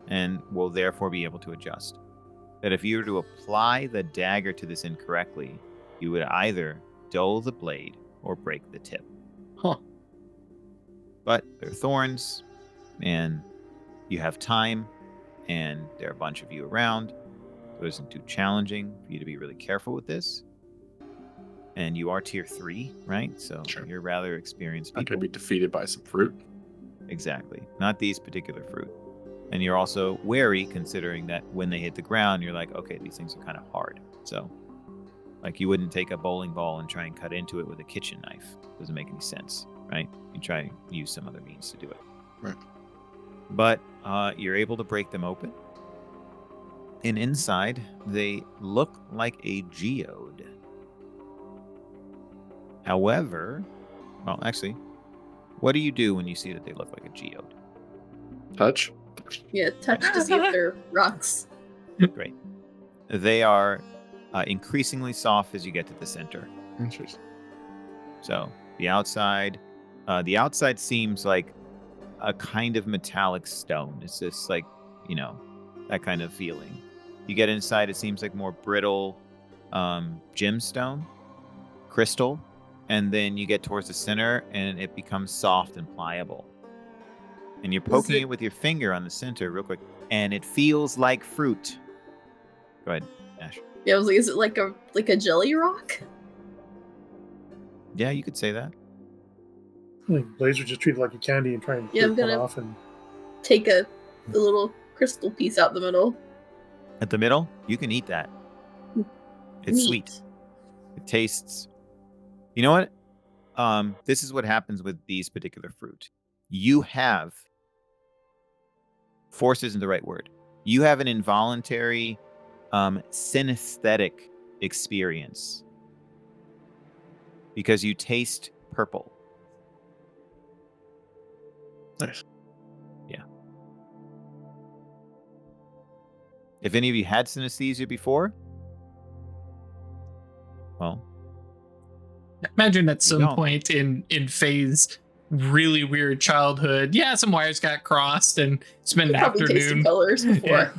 and will therefore be able to adjust, that if you were to apply the dagger to this incorrectly, you would either dull the blade or break the tip. Huh. But there are thorns, and you have time, and there are a bunch of you around, so it isn't too challenging for you to be really careful with this. And you are tier 3, right? So Sure. you're rather experienced Not people. gonna be defeated by some fruit. Exactly. Not these particular fruit. And you're also wary, considering that when they hit the ground, you're like, okay, these things are kind of hard. So, like, you wouldn't take a bowling ball and try and cut into it with a kitchen knife. Doesn't make any sense, right? You try and use some other means to do it. Right. But you're able to break them open. And inside, they look like a geode. However, well, actually, what do you do when you see that they look like a geode? Touch. Yeah, touch to see if they're rocks. Great. They are increasingly soft as you get to the center. Interesting. So the outside seems like a kind of metallic stone. It's just like, that kind of feeling. You get inside, it seems like more brittle gemstone, crystal, and then you get towards the center and it becomes soft and pliable. And you're poking it with your finger on the center real quick, and it feels like fruit. Go ahead, Ash. Yeah, I was like, is it like a jelly rock? Yeah, you could say that. Like, Blaze would just treat it like a candy and try and Yeah, I'm rip one gonna- off. And Take a little crystal piece out the middle. At the middle, you can eat that. It's Neat. sweet. It tastes. You know what? This is what happens with these particular fruit. You have. Force isn't the right word. You have an involuntary synesthetic experience because you taste purple. Nice. Yeah. If any of you had synesthesia before, well, Imagine at some don't. point in Faye's really weird childhood, some wires got crossed and spent an Probably tasted afternoon. colors before. Yeah.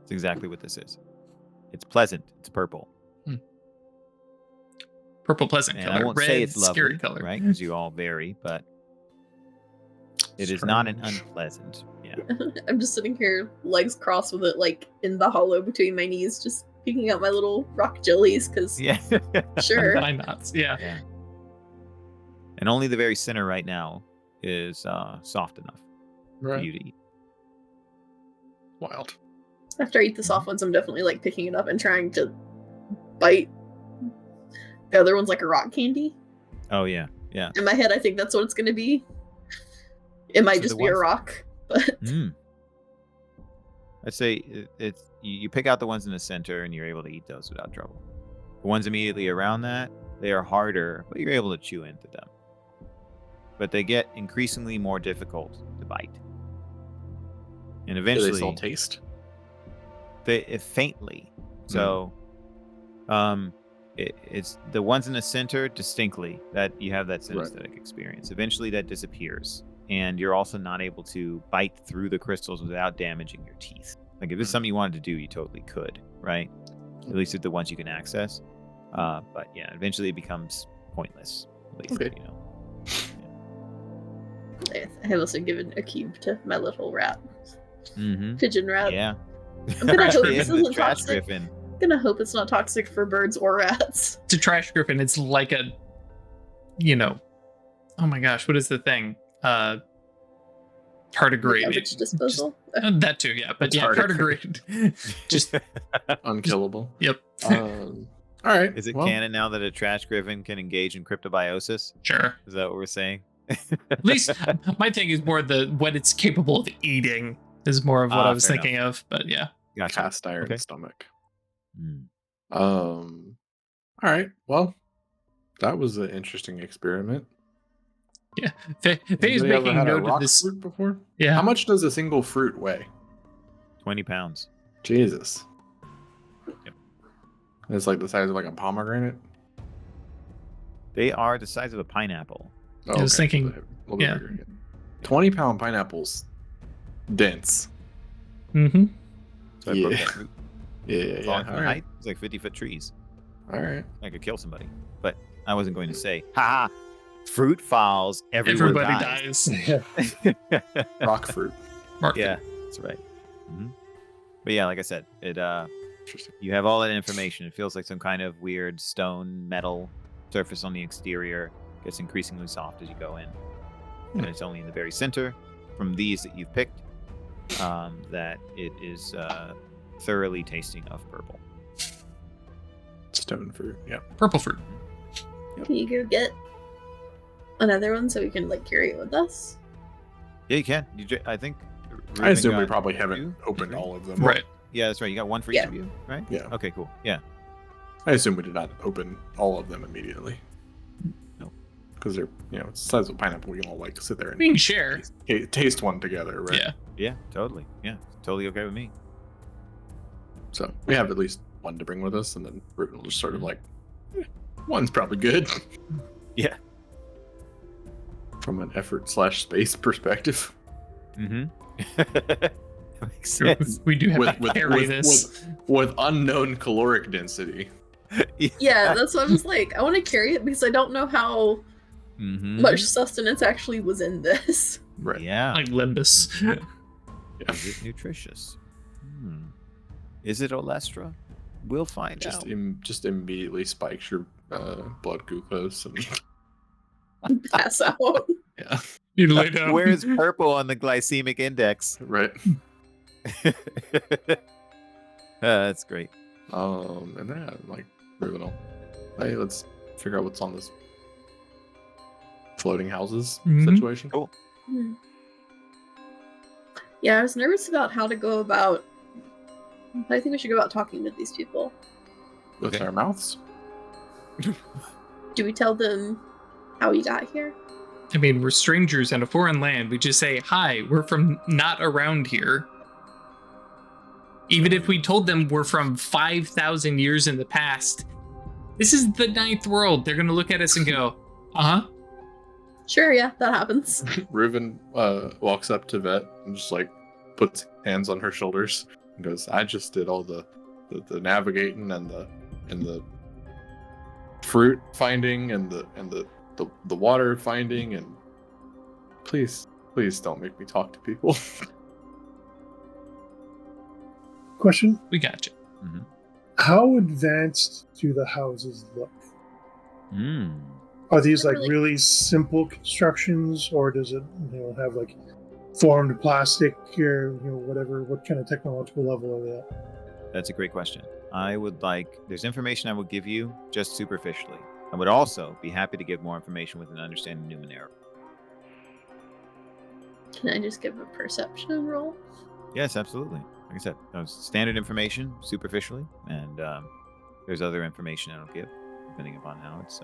it's exactly what this is. It's pleasant. It's purple. Purple pleasant And color, I won't red say it's scary lovely, color. right? Because you all vary, but it is not an Strange. unpleasant. Yeah. I'm just sitting here, legs crossed with it like in the hollow between my knees, just picking out my little rock jellies, because Yeah. sure. Vine knots, yeah. Yeah. And only the very center right now is soft enough for you to eat. Wild. After I eat the soft ones, I'm definitely like picking it up and trying to bite. The other one's like a rock candy. Oh yeah, yeah. In my head, I think that's what it's going to be. It might So just the be a ones- rock, but I'd say it's you pick out the ones in the center and you're able to eat those without trouble. The ones immediately around that, they are harder, but you're able to chew into them. But they get increasingly more difficult to bite. And Do eventually they still taste? faintly. So it's the ones in the center distinctly that you have that synesthetic experience. Eventually that disappears, and you're also not able to bite through the crystals without damaging your teeth. Like if this is something you wanted to do, you totally could, right? At least with the ones you can access. But yeah, eventually it becomes pointless. At least, Okay. I have also given a cube to my little rat, Mm-hmm. pigeon rat. Yeah. I'm gonna hope Yeah, this the isn't trash toxic. griffin. I'm gonna hope it's not toxic for birds or rats. It's a trash griffin. It's like a, oh my gosh, what is the thing? Tardigrade. Garbage disposal. That too, yeah. But It's yeah, tardigrade. Just Unkillable. Yep. All right. Is it well, canon now that a trash griffin can engage in cryptobiosis? Sure. Is that what we're saying? At least my thing is more what it's capable of eating is more of what I was thinking of. But yeah, gotcha. Cast iron stomach. Mm. All right. Well, that was an interesting experiment. Yeah, Faye is Anybody ever making had a note of rock this. fruit before? Yeah. How much does a single fruit weigh? 20 pounds. Jesus. Yep. It's like the size of like a pomegranate. They are the size of a pineapple. Oh, I was thinking, a little bit bigger. 20-pound pineapples, dense. Mm-hmm. So I broke that root. Yeah. Falling from All right. height. It's like 50-foot trees. All right. I could kill somebody, but I wasn't going to say, ha! Fruit falls, everybody dies. Yeah. Rock fruit. Yeah, that's right. Mm-hmm. But yeah, like I said, it Interesting. you have all that information. It feels like some kind of weird stone metal surface on the exterior. Gets increasingly soft as you go in, and it's only in the very center, from these that you've picked, that it is thoroughly tasting of purple. Stone fruit. Yeah. Purple fruit. Can you go get another one so we can like carry it with us? Yeah, you can. I think. I Reuben assume we got probably 2, haven't opened 3? all of them. Right. Yeah, that's right. You got one for each of you, right? Yeah. Okay, cool. Yeah. I assume we did not open all of them immediately. No. Because they're, it's the size of a pineapple. You don't like sit there We can and share. taste one together, right? Yeah. Yeah, totally. Yeah, totally okay with me. So we have at least one to bring with us, and then Reuben will just sort of like, one's probably good. Yeah. From an effort/space perspective. Mm-hmm. Makes sense. We do have to carry this. With unknown caloric density. Yeah, that's what I was like. I want to carry it because I don't know how much sustenance actually was in this. Right. Yeah. Like Limbus. Yeah. Is it nutritious? Is it Olestra? We'll find out. Just immediately spikes your blood glucose and Pass out. yeah. You lay down. Where is purple on the glycemic index? Right. That's great. And then like Reuben will, hey, let's figure out what's on this floating houses situation. Cool. Yeah, I was nervous about how to go about. I think we should go about talking with these people. With Okay. our mouths. Do we tell them how we got here? I mean, we're strangers in a foreign land. We just say, hi, we're from not around here. Even if we told them we're from 5,000 years in the past, this is the 9th world. They're going to look at us and go, uh-huh. Sure, yeah, that happens. Reuben walks up to Vet and just like puts hands on her shoulders and goes, I just did all the navigating and the fruit finding and the water finding, and please don't make me talk to people. Question: We got you. how advanced do the houses look? Are these Not like really simple constructions, or does it have like formed plastic or whatever? What kind of technological level are they at? That's a great question. There's information I will give you just superficially. I would also be happy to give more information with an understanding of Numenera. Can I just give a perception roll? Yes, absolutely. Like I said, that was standard information superficially, and there's other information I'll give depending upon how it's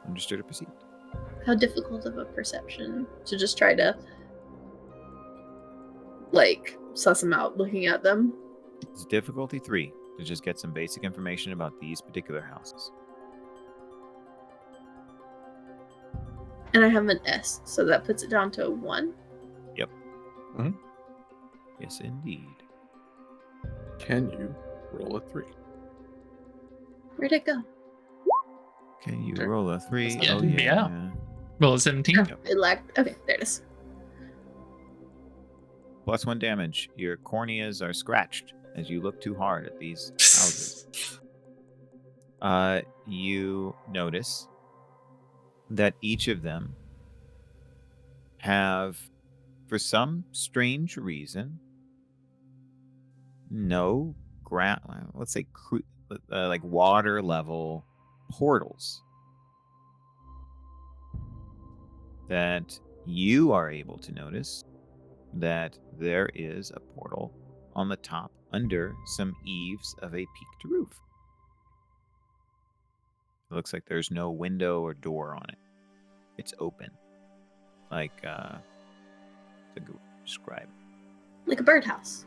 understood or perceived. How difficult of a perception to just try to like suss them out looking at them? It's difficulty 3 to just get some basic information about these particular houses. And I have an S, so that puts it down to a 1. Yep. Yes, indeed. Can you roll a 3? Where'd it go? Can you Okay. roll a 3? Yeah. Oh, Yeah. Well, it's 17. Oh, it lagged. Okay, there it is. +1 damage. Your corneas are scratched as you look too hard at these houses. You notice that each of them have, for some strange reason, no ground, let's say like water level portals. that you are able to notice that there is a portal on the top under some eaves of a peaked roof. It looks like there's no window or door on it. It's open. Like, to describe. Like a birdhouse.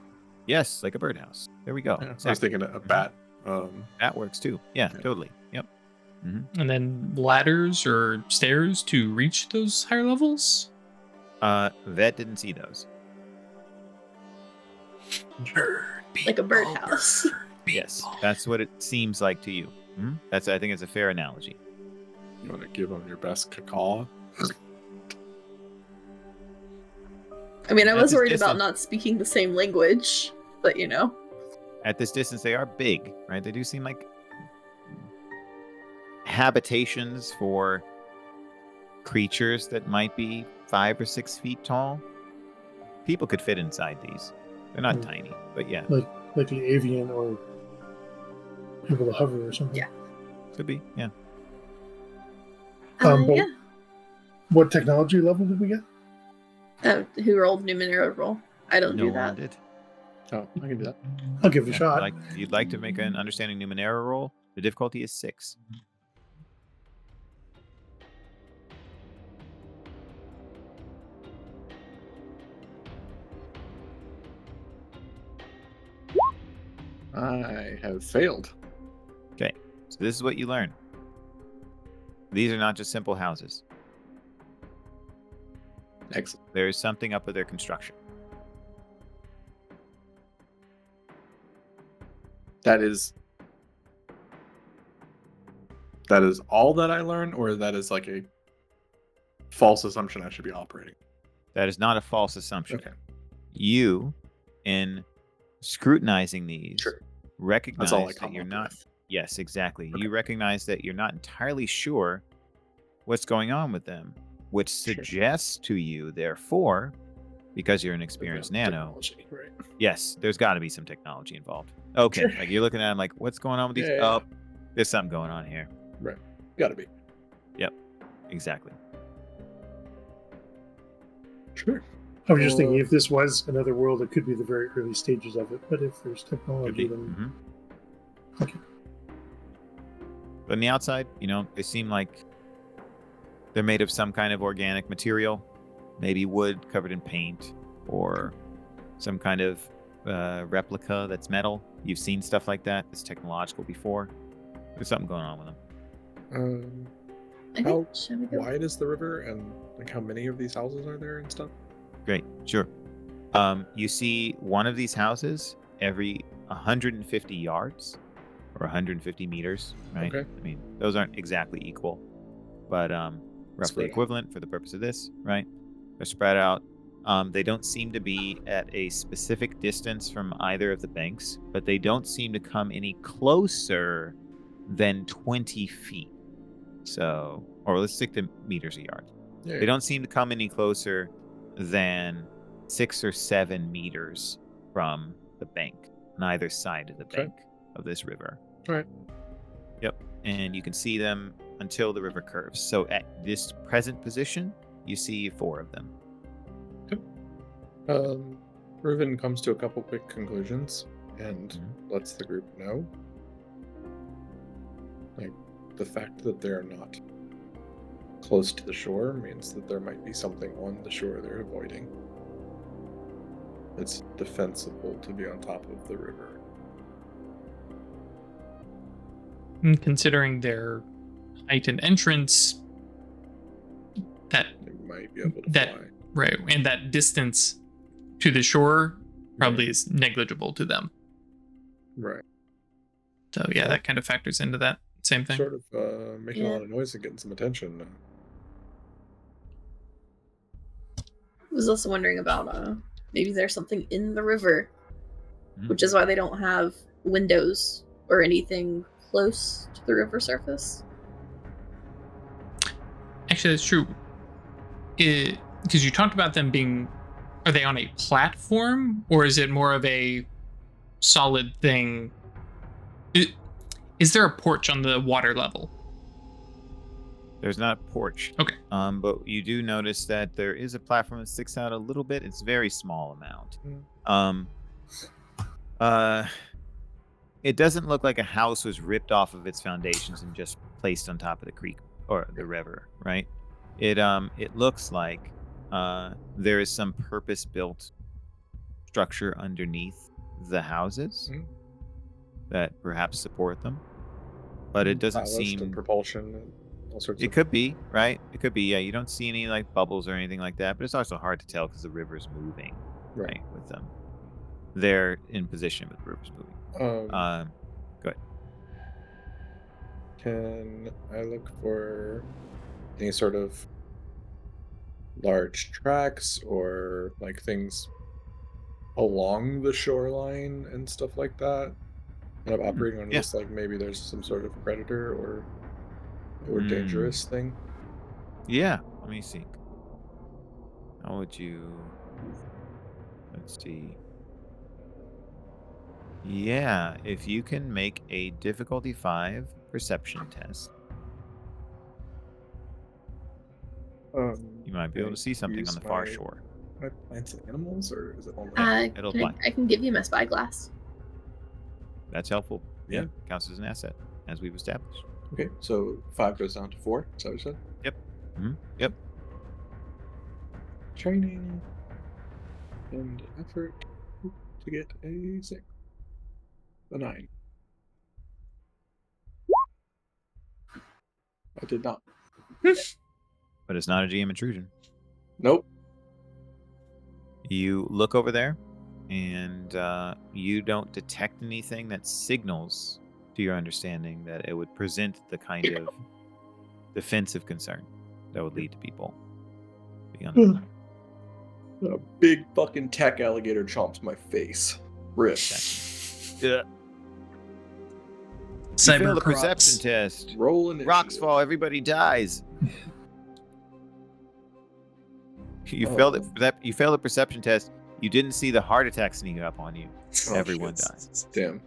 Yes, like a birdhouse. There we go. Yeah, Exactly. I was thinking a bat. That works too. Yeah, Okay. totally. Yep. And then ladders or stairs to reach those higher levels? Vet didn't see those. Like a birdhouse. Yes, that's what it seems like to you. I think it's a fair analogy. You want to give them your best cacao? I mean, I At was this worried about distance- not speaking the same language, but you know. At this distance, they are big, right? They do seem like habitations for creatures that might be 5 or 6 feet tall. People could fit inside these. They're not tiny, but yeah, Like the avian or people to hover or something. Yeah. could be. Yeah. But Yeah. what technology level did we get? Who rolled Numenera roll? I don't No do one that. did. Oh, I can do that. I'll give it a Yeah, shot. you'd like to make an understanding Numenera roll. The difficulty is 6. I have failed. So this is what you learn. These are not just simple houses. Excellent. There is something up with their construction. That is all that I learned, or that is like a false assumption I should be operating. That is not a false assumption. Okay. You, in scrutinizing these, Sure. recognize That's all I that come you're up not. with. Yes, exactly. Okay. You recognize that you're not entirely sure what's going on with them, which Sure. suggests to you, therefore, because you're an experienced nano, Technology, right. yes, there's got to be some technology involved. Okay, Sure. like you're looking at them like, what's going on with these? Yeah, yeah. Oh, there's something going on here. Right. Gotta be. Exactly. Sure. I was just thinking if this was another world, it could be the very early stages of it. But if there's Could technology, be. then okay. But on the outside, they seem like they're made of some kind of organic material, maybe wood covered in paint, or some kind of replica that's metal. You've seen stuff like that that's technological before. There's something going on with them. I How think, should we go? wide is the river, and like how many of these houses are there and stuff? Great, sure. You see one of these houses every 150 yards or 150 meters, right? Okay. I mean, those aren't exactly equal, but roughly Spread out. equivalent for the purpose of this, right? They're spread out. They don't seem to be at a specific distance from either of the banks, but they don't seem to come any closer than 20 feet. So, or let's stick to meters a yard. Yeah. They don't seem to come any closer than 6 or 7 meters from the bank, on either side of the Okay. bank of this river. All right. Yep. And you can see them until the river curves. So at this present position, you see 4 of them. Reuven comes to a couple quick conclusions and Mhm. lets the group know. Like, the fact that they're not close to the shore means that there might be something on the shore they're avoiding. It's defensible to be on top of the river. And considering their height and entrance, that They might be able to That- fly. right, and that distance to the shore probably is negligible to them. Right. So yeah, that kind of factors into that same thing. Sort of making a Yeah. lot of noise and getting some attention. I was also wondering about maybe there's something in the river, Mhm. which is why they don't have windows or anything close to the river surface. Actually, that's true. Because you talked about them being, are they on a platform or is it more of a solid thing? Is there a porch on the water level? There's not a porch. Okay. But you do notice that there is a platform that sticks out a little bit. It's a very small amount. It doesn't look like a house was ripped off of its foundations and just placed on top of the creek or the river, right? It looks like there is some purpose-built structure underneath the houses that perhaps support them, but it doesn't seem and propulsion and all sorts. It could be, right? It could be. Yeah, you don't see any like bubbles or anything like that, but it's also hard to tell because the river's moving, right? With them, they're in position, but the river's moving. Go ahead. Can I look for any sort of large tracks or like things along the shoreline and stuff like that? Kind of operating on just like maybe there's some sort of predator or dangerous thing. Yeah, let me see. How would you? Let's see. Yeah, if you can make a difficulty 5 perception test, you might be able to see something on the far shore. My plants and animals, or is it only? It'll apply. I can give you my spyglass. That's helpful. Yeah, counts as an asset, as we've established. Okay, so 5 goes down to 4. Is that what you said? Yep. Yep. Training and effort to get a 6. A 9. I did not. But it's not a GM intrusion. Nope. You look over there, and you don't detect anything that signals to your understanding that it would present the kind of defensive concern that would lead to people being on the line. A big fucking tech alligator chomps my face. Rip. Yeah. You fail the perception test. Rolling. Rocks fall. Everybody dies. You failed it. You failed the perception test. You didn't see the heart attack sneaking up on you. Everyone dies. Damn.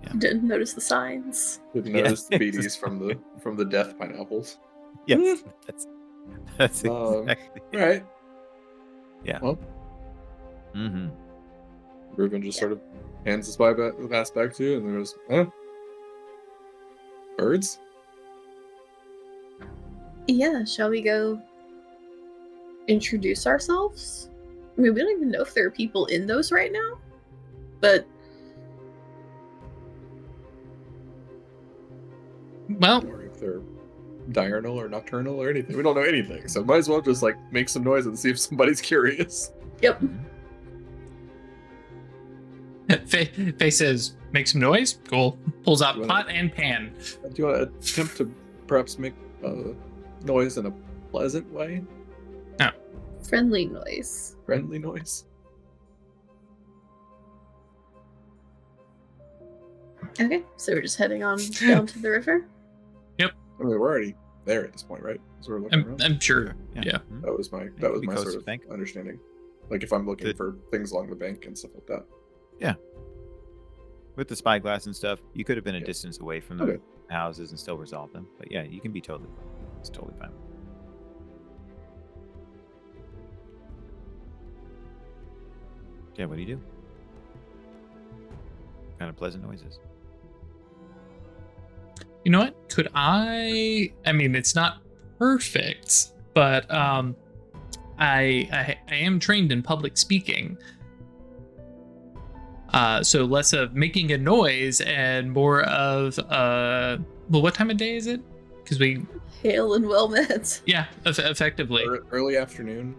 Yeah. Didn't notice the signs. Didn't notice the beaties from the death pineapples. Yes, that's exactly. Right. Yeah. Well. Ruben just sort of hands the spyglass back to you, and there's birds. Yeah, shall we go introduce ourselves? I mean, we don't even know if there are people in those right now, but well, or if they're diurnal or nocturnal or anything. We don't know anything, so might as well just like make some noise and see if somebody's curious. Yep. Faye says, make some noise. Cool. Pulls out pot and pan. Do you want to attempt to perhaps make noise in a pleasant way? No. Friendly noise. Friendly noise? Okay, so we're just heading on down to the river? Yep. I mean, we're already there at this point, right? So we're looking around. I'm sure. Yeah. That was my sort of understanding. Like if I'm looking for things along the bank and stuff like that. Yeah. With the spyglass and stuff, you could have been a distance away from the houses and still resolve them. But yeah, you can be totally fine. It's totally fine. Yeah, what do you do? What kind of pleasant noises? You know what? Could I mean, it's not perfect, but I am trained in public speaking. So less of making a noise and more of well, what time of day is it? Because we hail and well met. Yeah, effectively. Early afternoon.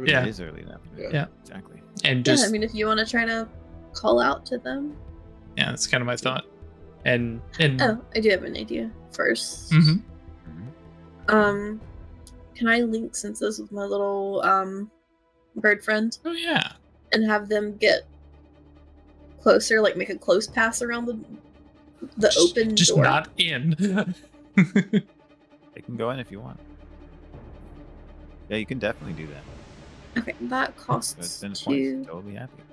Yeah, it is early enough. Yeah, exactly. And just I mean, if you want to try to call out to them. Yeah, that's kind of my thought. And oh, I do have an idea first. Can I link senses with my little bird friend? Oh yeah. And have them get closer, like make a close pass around the open just door. Not in. They can go in if you want. Yeah, you can definitely do that. Okay, that costs 2. Totally happy.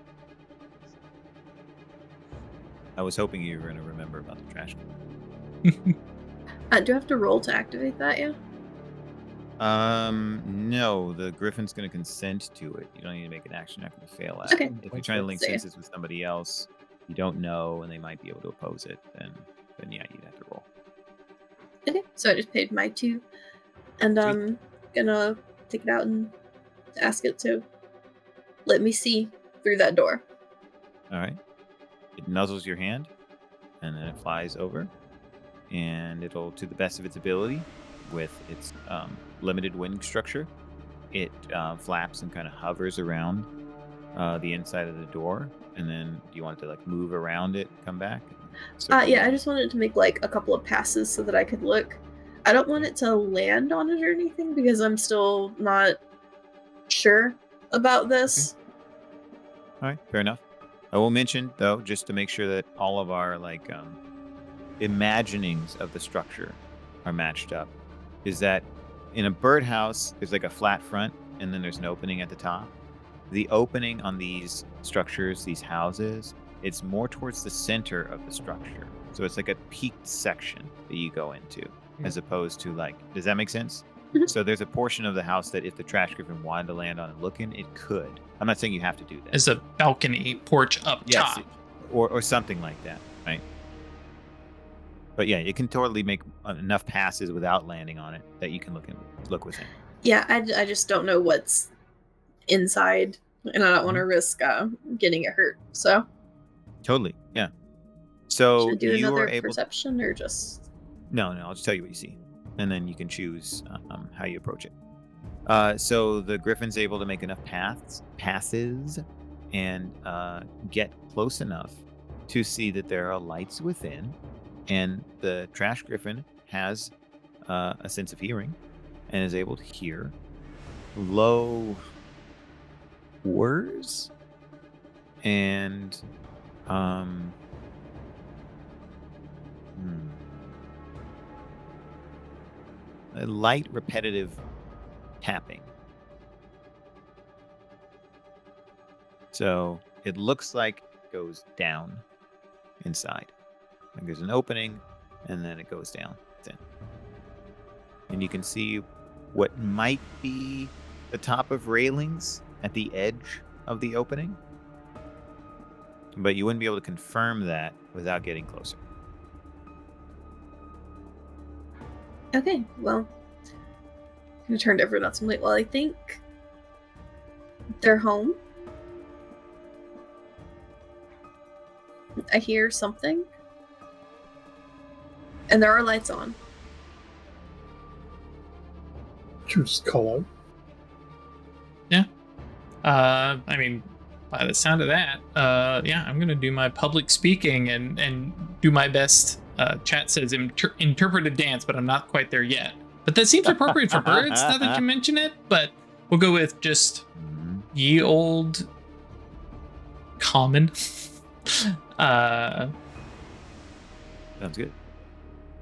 I was hoping you were going to remember about the trash can. Do I have to roll to activate that? Yeah. No, the griffin's going to consent to it. You don't need to make an action. You're not going to fail at Okay. it. If you're trying to link Let's see. senses with somebody else you don't know and they might be able to oppose it, then yeah, you'd have to roll. Okay, so I just paid my 2, and I'm gonna take it out and ask it to let me see through that door. All right. It nuzzles your hand, and then it flies over, and it'll, to the best of its ability, with its limited wing structure, it flaps and kind of hovers around the inside of the door. And then, do you want it to like move around it, come back? Yeah, I just wanted to make like a couple of passes so that I could look. I don't want it to land on it or anything because I'm still not sure about this. Okay. All right, fair enough. I will mention though, just to make sure that all of our like imaginings of the structure are matched up, is that in a birdhouse there's like a flat front and then there's an opening at the top. The opening on these structures, these houses, it's more towards the center of the structure. So it's like a peaked section that you go into, as opposed to like, does that make sense? Mhm. So there's a portion of the house that if the trash griffin wanted to land on and look in, it could. I'm not saying you have to do that. As a balcony porch up top. Or something like that, right? But yeah, it can totally make enough passes without landing on it that you can look within. Yeah, I just don't know what's inside, and I don't want to risk getting it hurt. So Totally, yeah. So should I do you another are able. perception or just? No, I'll just tell you what you see, and then you can choose how you approach it. So the griffin's able to make enough passes, and get close enough to see that there are lights within, and the trash griffin has a sense of hearing, and is able to hear low whirs and a light repetitive tapping. So it looks like it goes down inside. Like there's an opening and then it goes down. And you can see what might be the top of railings at the edge of the opening. But you wouldn't be able to confirm that without getting closer. Okay, well, I'm gonna turn to everyone else and wait. Well, I think they're home. I hear something, and there are lights on. Just call out. Yeah. I mean, by the sound of that, yeah, I'm gonna do my public speaking and do my best. Chat says interpretive dance, but I'm not quite there yet. But that seems appropriate for birds now that you mention it. But we'll go with just ye old common. Sounds good.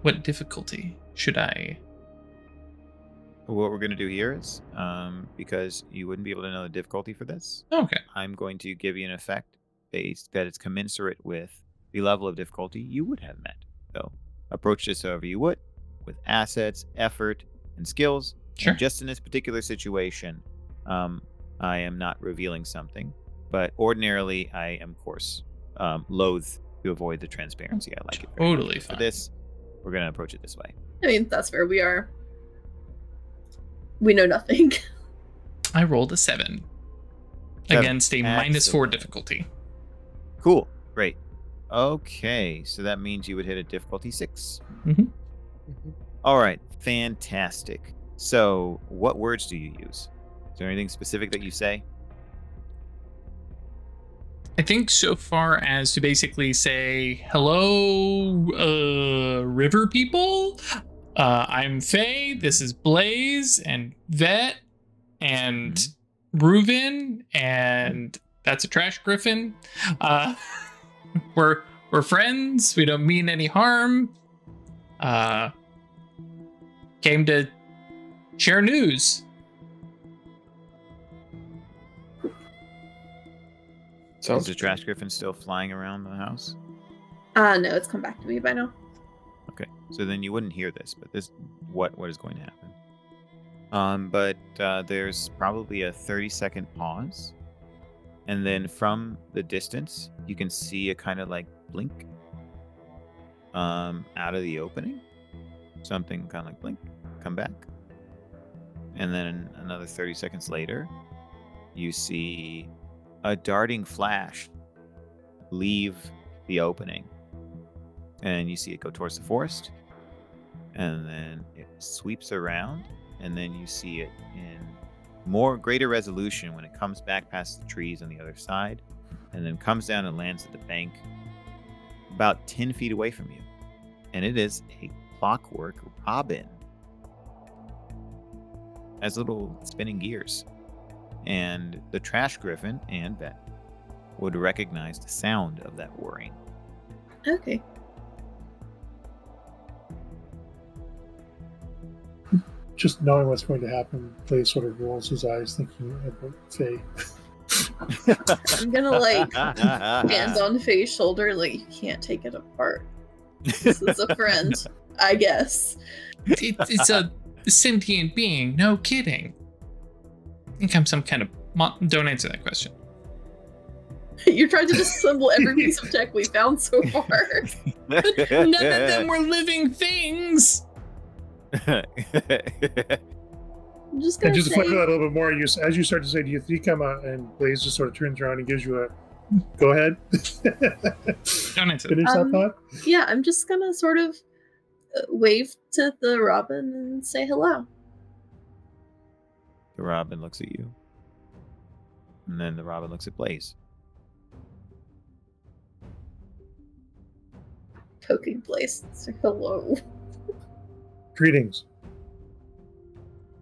What difficulty should I? What we're going to do here is, because you wouldn't be able to know the difficulty for this, Okay. I'm going to give you an effect based that it's commensurate with the level of difficulty you would have met. So approach this however you would, with assets, effort, and skills. Sure. And just in this particular situation, I am not revealing something, but ordinarily I am, of course, loath to avoid the transparency. I like it very Totally much. fine. For this, we're going to approach it this way. I mean, that's where we are. We know nothing. I rolled a 7 against a -4 Excellent. difficulty. Cool. Great. Okay, so that means you would hit a difficulty 6. Mhm. All right, fantastic. So, what words do you use? Is there anything specific that you say? I think so far as to basically say, hello, river people. I'm Faye. This is Blaze and Vet and Reuven, and that's a trash griffin. We're friends. We don't mean any harm. Came to share news. Is the trash griffin still flying around the house? No, it's come back to me by now. Okay, so then you wouldn't hear this, but this what is going to happen? But there's probably a 30-second pause. And then from the distance, you can see a kind of like blink out of the opening. Something kind of like blink, come back. And then another 30 seconds later, you see a darting flash leave the opening. And you see it go towards the forest. And then it sweeps around. And then you see it in greater resolution when it comes back past the trees on the other side. And then comes down and lands at the bank about 10 feet away from you. And it is a clockwork robin. Has little spinning gears. And the trash griffin and Vet would recognize the sound of that whirring. Okay. Just knowing what's going to happen, Blaze sort of rolls his eyes, thinking about Faye. I'm gonna hand on Faye's shoulder, like, you can't take it apart. This is a friend, I guess. It's a sentient being, no kidding. I think I'm some kind of... Don't answer that question. You're trying to disassemble every piece of tech we found so far. But none of them were living things! I'm just gonna And just to say... flip that a little bit more, as you start to say, do you think and Blaze just sort of turns around and gives you a go ahead. Don't answer. Finish that thought? Yeah, I'm just gonna sort of wave to the robin and say hello. The robin looks at you. And then the robin looks at Blaze. Poking Blaze. Say hello. Greetings.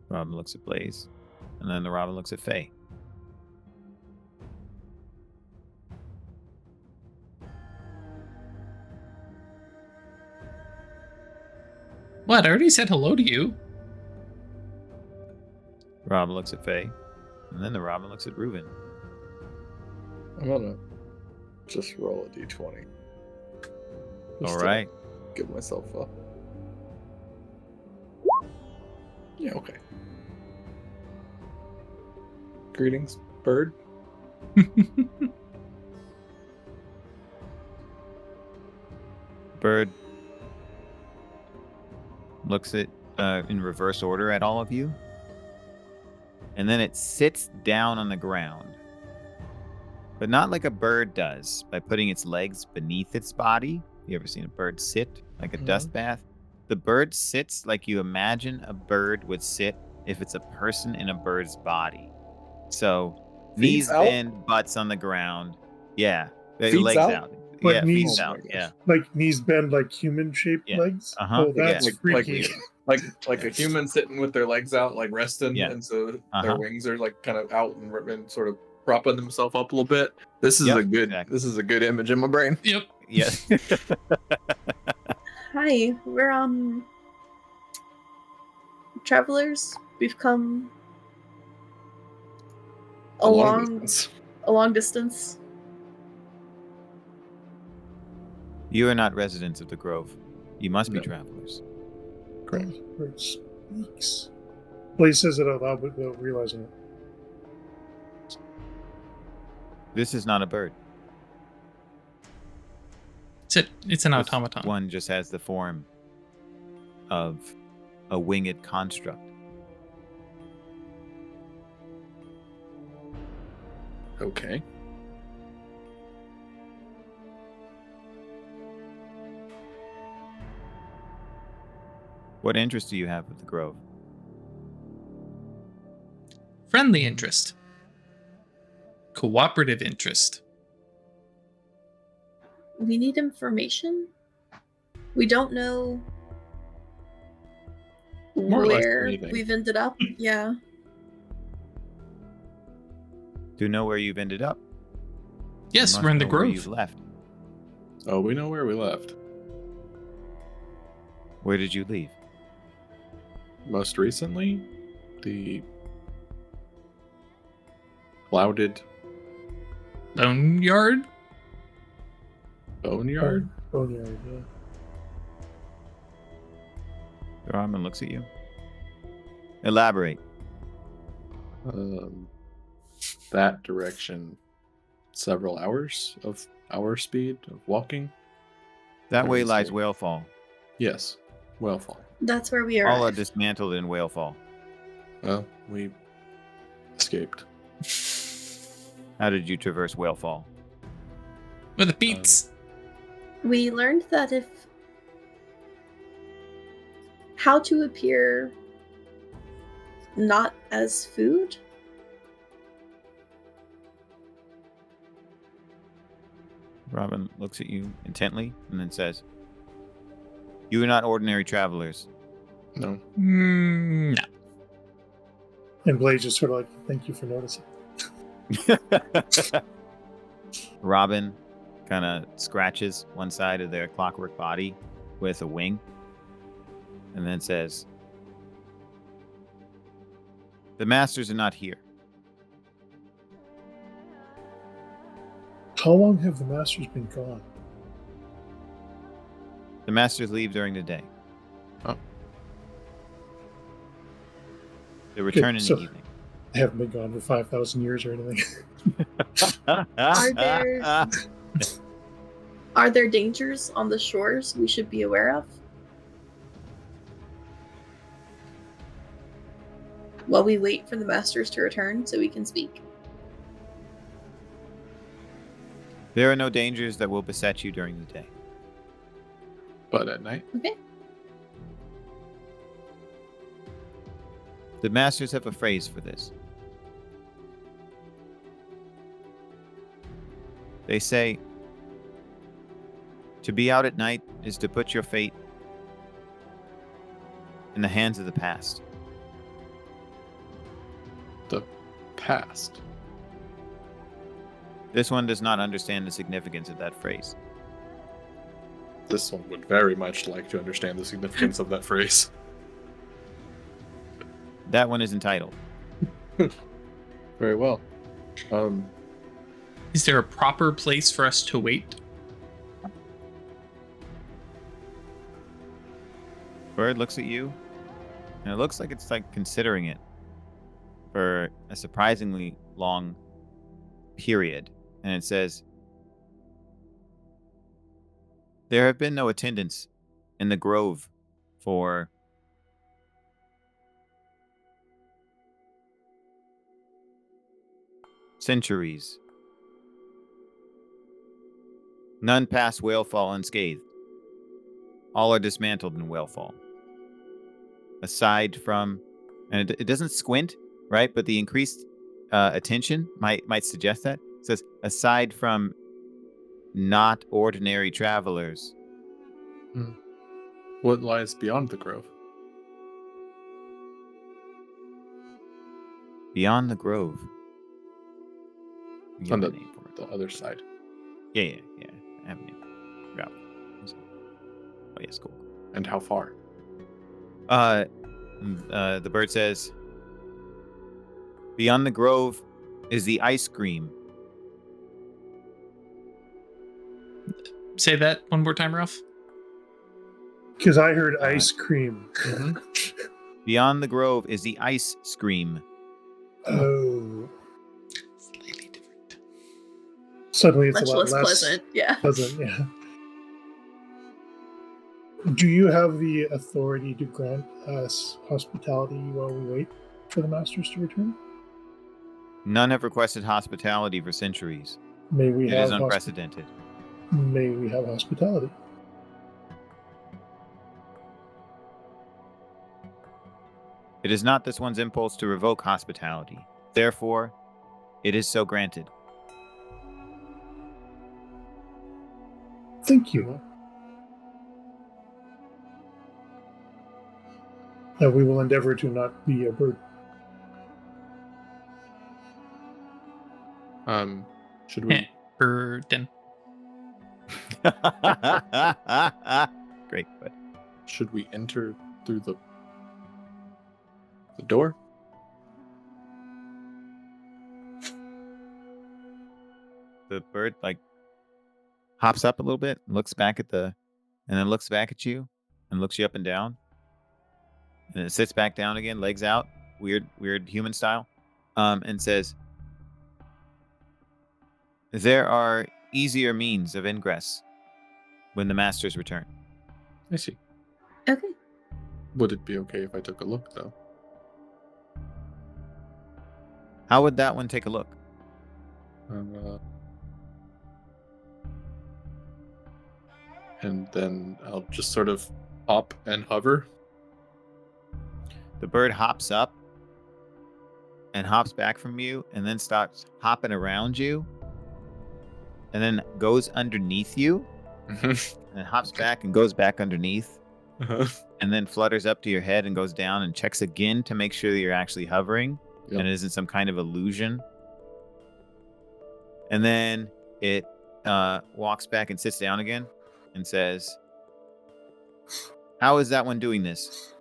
Robin looks at Blaze. And then the robin looks at Faye. What? I already said hello to you. Robin looks at Faye. And then the robin looks at Reuben. I'm gonna just roll a d20. All right. Give myself a... Yeah, okay. Greetings, bird. Bird looks at in reverse order at all of you. And then it sits down on the ground. But not like a bird does, by putting its legs beneath its body. You ever seen a bird sit like a dust bath? The bird sits like you imagine a bird would sit if it's a person in a bird's body. So knees bend, butts on the ground. Yeah. Legs out. Like yeah, knees out. Yeah. Like knees bend like human-shaped legs? Uh-huh. Oh, that's freaky. Like a human sitting with their legs out, like resting, and so their wings are like kind of out and sort of propping themselves up a little bit. This is a good. Exactly. This is a good image in my brain. Yep. Yes. Hi, we're travelers. We've come a long distance. You are not residents of the Grove. You must be travelers. Correct. Bird speaks. Blaze says it out loud, but without realizing it. This is not a bird. It's an automaton. One just has the form of a winged construct. Okay. What interest do you have with the Grove? Friendly interest. Cooperative interest. We need information. We don't know where we've ended up. Yeah. Do you know where you've ended up? Yes, we're in the Grove. Where you've left. Oh, we know where we left. Where did you leave? Most recently, the clouded boneyard. Boneyard? Boneyard, yeah. The Ramen looks at you. Elaborate. That direction, several hours of our speed of walking. That What way did it lies say? Whalefall. Yes, Whalefall. That's where we All are are. dismantled in Whalefall. Well, we escaped. How did you traverse Whalefall? With the beats. We learned that if how to appear not as food. Robin looks at you intently and then says, "You are not ordinary travelers." No. No. And Blaze just sort of like, thank you for noticing. Robin kind of scratches one side of their clockwork body with a wing and then says, "The masters are not here." How long have the masters been gone? The masters leave during the day. Oh. They return in so- the evening. They haven't been gone for 5,000 years or anything. Are there dangers on the shores we should be aware of? While we wait for the masters to return so we can speak. There are no dangers that will beset you during the day. But at night? Okay. The masters have a phrase for this. They say, to be out at night is to put your fate in the hands of the past. The past. This one does not understand the significance of that phrase. This one would very much like to understand the significance of that phrase. That one is entitled. Very well. Is there a proper place for us to wait? Bird looks at you, and it looks like it's like considering it for a surprisingly long period. And it says, there have been no attendants in the grove for centuries. None pass Whalefall unscathed. All are dismantled in Whalefall. Aside from, and it doesn't squint, right? But the increased attention might suggest that. It says, aside from not ordinary travelers. What lies beyond the grove? Beyond the grove. You On have the, a name for it. the other side. Yeah. I have a name. Forgot. Oh, yes, cool. And how far? The bird says, beyond the grove is the ice cream. Say that one more time, Ralph. Because I heard ice cream. Beyond the grove is the ice scream. Oh. Slightly different. Suddenly it's Much a lot less less pleasant. Yeah. pleasant, yeah. Do you have the authority to grant us hospitality while we wait for the masters to return? None have requested hospitality for centuries. May we It have is unprecedented. May we have hospitality? It is not this one's impulse to revoke hospitality. Therefore, it is so granted. Thank you. We will endeavor to not be a burden. Should we? Burden. Great, but Should we enter through the door? the bird like hops up a little bit, looks back at and then looks back at you and looks you up and down. And it sits back down again, legs out, weird human style, and says, there are easier means of ingress when the masters return. I see. Okay. Would it be okay if I took a look, though? How would that one take a look? And then I'll just sort of hop and hover. The bird hops up and hops back from you and then starts hopping around you and then goes underneath you and hops back and goes back underneath and then flutters up to your head and goes down and checks again to make sure that you're actually hovering and it isn't some kind of illusion. And then it walks back and sits down again and says, how is that one doing this?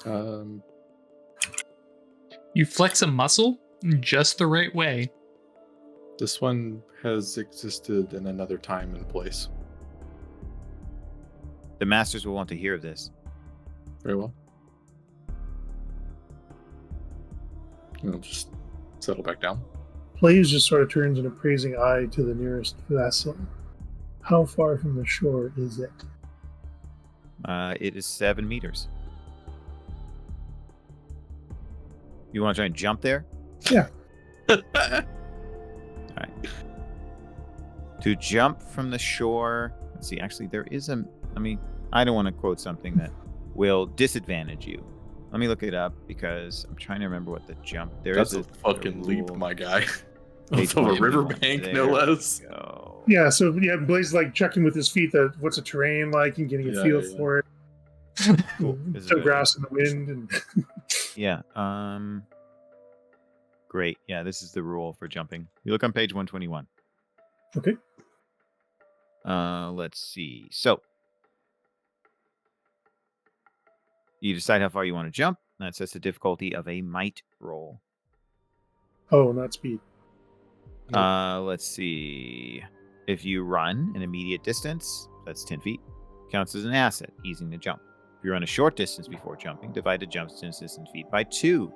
You flex a muscle just the right way. This one has existed in another time and place. The masters will want to hear of this. Very well. And I'll just settle back down. Blaze just sort of turns an appraising eye to the nearest vessel. How far from the shore is it? It is 7 meters. You want to try and jump there? Yeah. All right. To jump from the shore, let's see, actually there is I don't want to quote something that will disadvantage you. Let me look it up because I'm trying to remember what the jump. That's a fucking leap, rule. my guy. Page Off of a 21. riverbank, no There less. we go. Yeah, so Blaze is like checking with his feet that what's the terrain like and getting a feel for it. Cool. This is Some good. grass in the wind and Yeah. Great. Yeah, this is the rule for jumping. You look on page 121. okay. Let's see. So you decide how far you want to jump. That sets the difficulty of a might roll. Oh, not speed. Let's see. If you run an immediate distance, that's 10 feet, counts as an asset, easing the jump. If you run a short distance before jumping, divide the jump distance in feet by 2.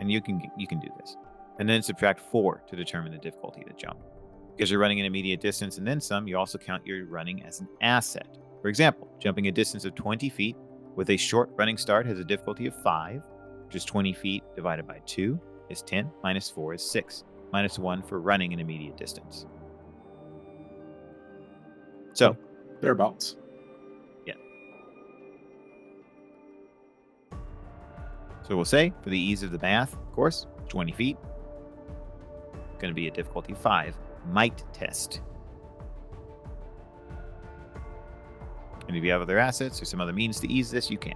And you can do this. And then subtract 4 to determine the difficulty of the jump. Because you're running an immediate distance and then some, you also count your running as an asset. For example, jumping a distance of 20 feet with a short running start has a difficulty of 5, which is 20 feet divided by 2 is 10, minus 4 is 6, minus 1 for running an immediate distance. So, Thereabouts. So we'll say, for the ease of the math, of course, 20 feet. Going to be a difficulty 5. Might test. And if you have other assets or some other means to ease this, you can.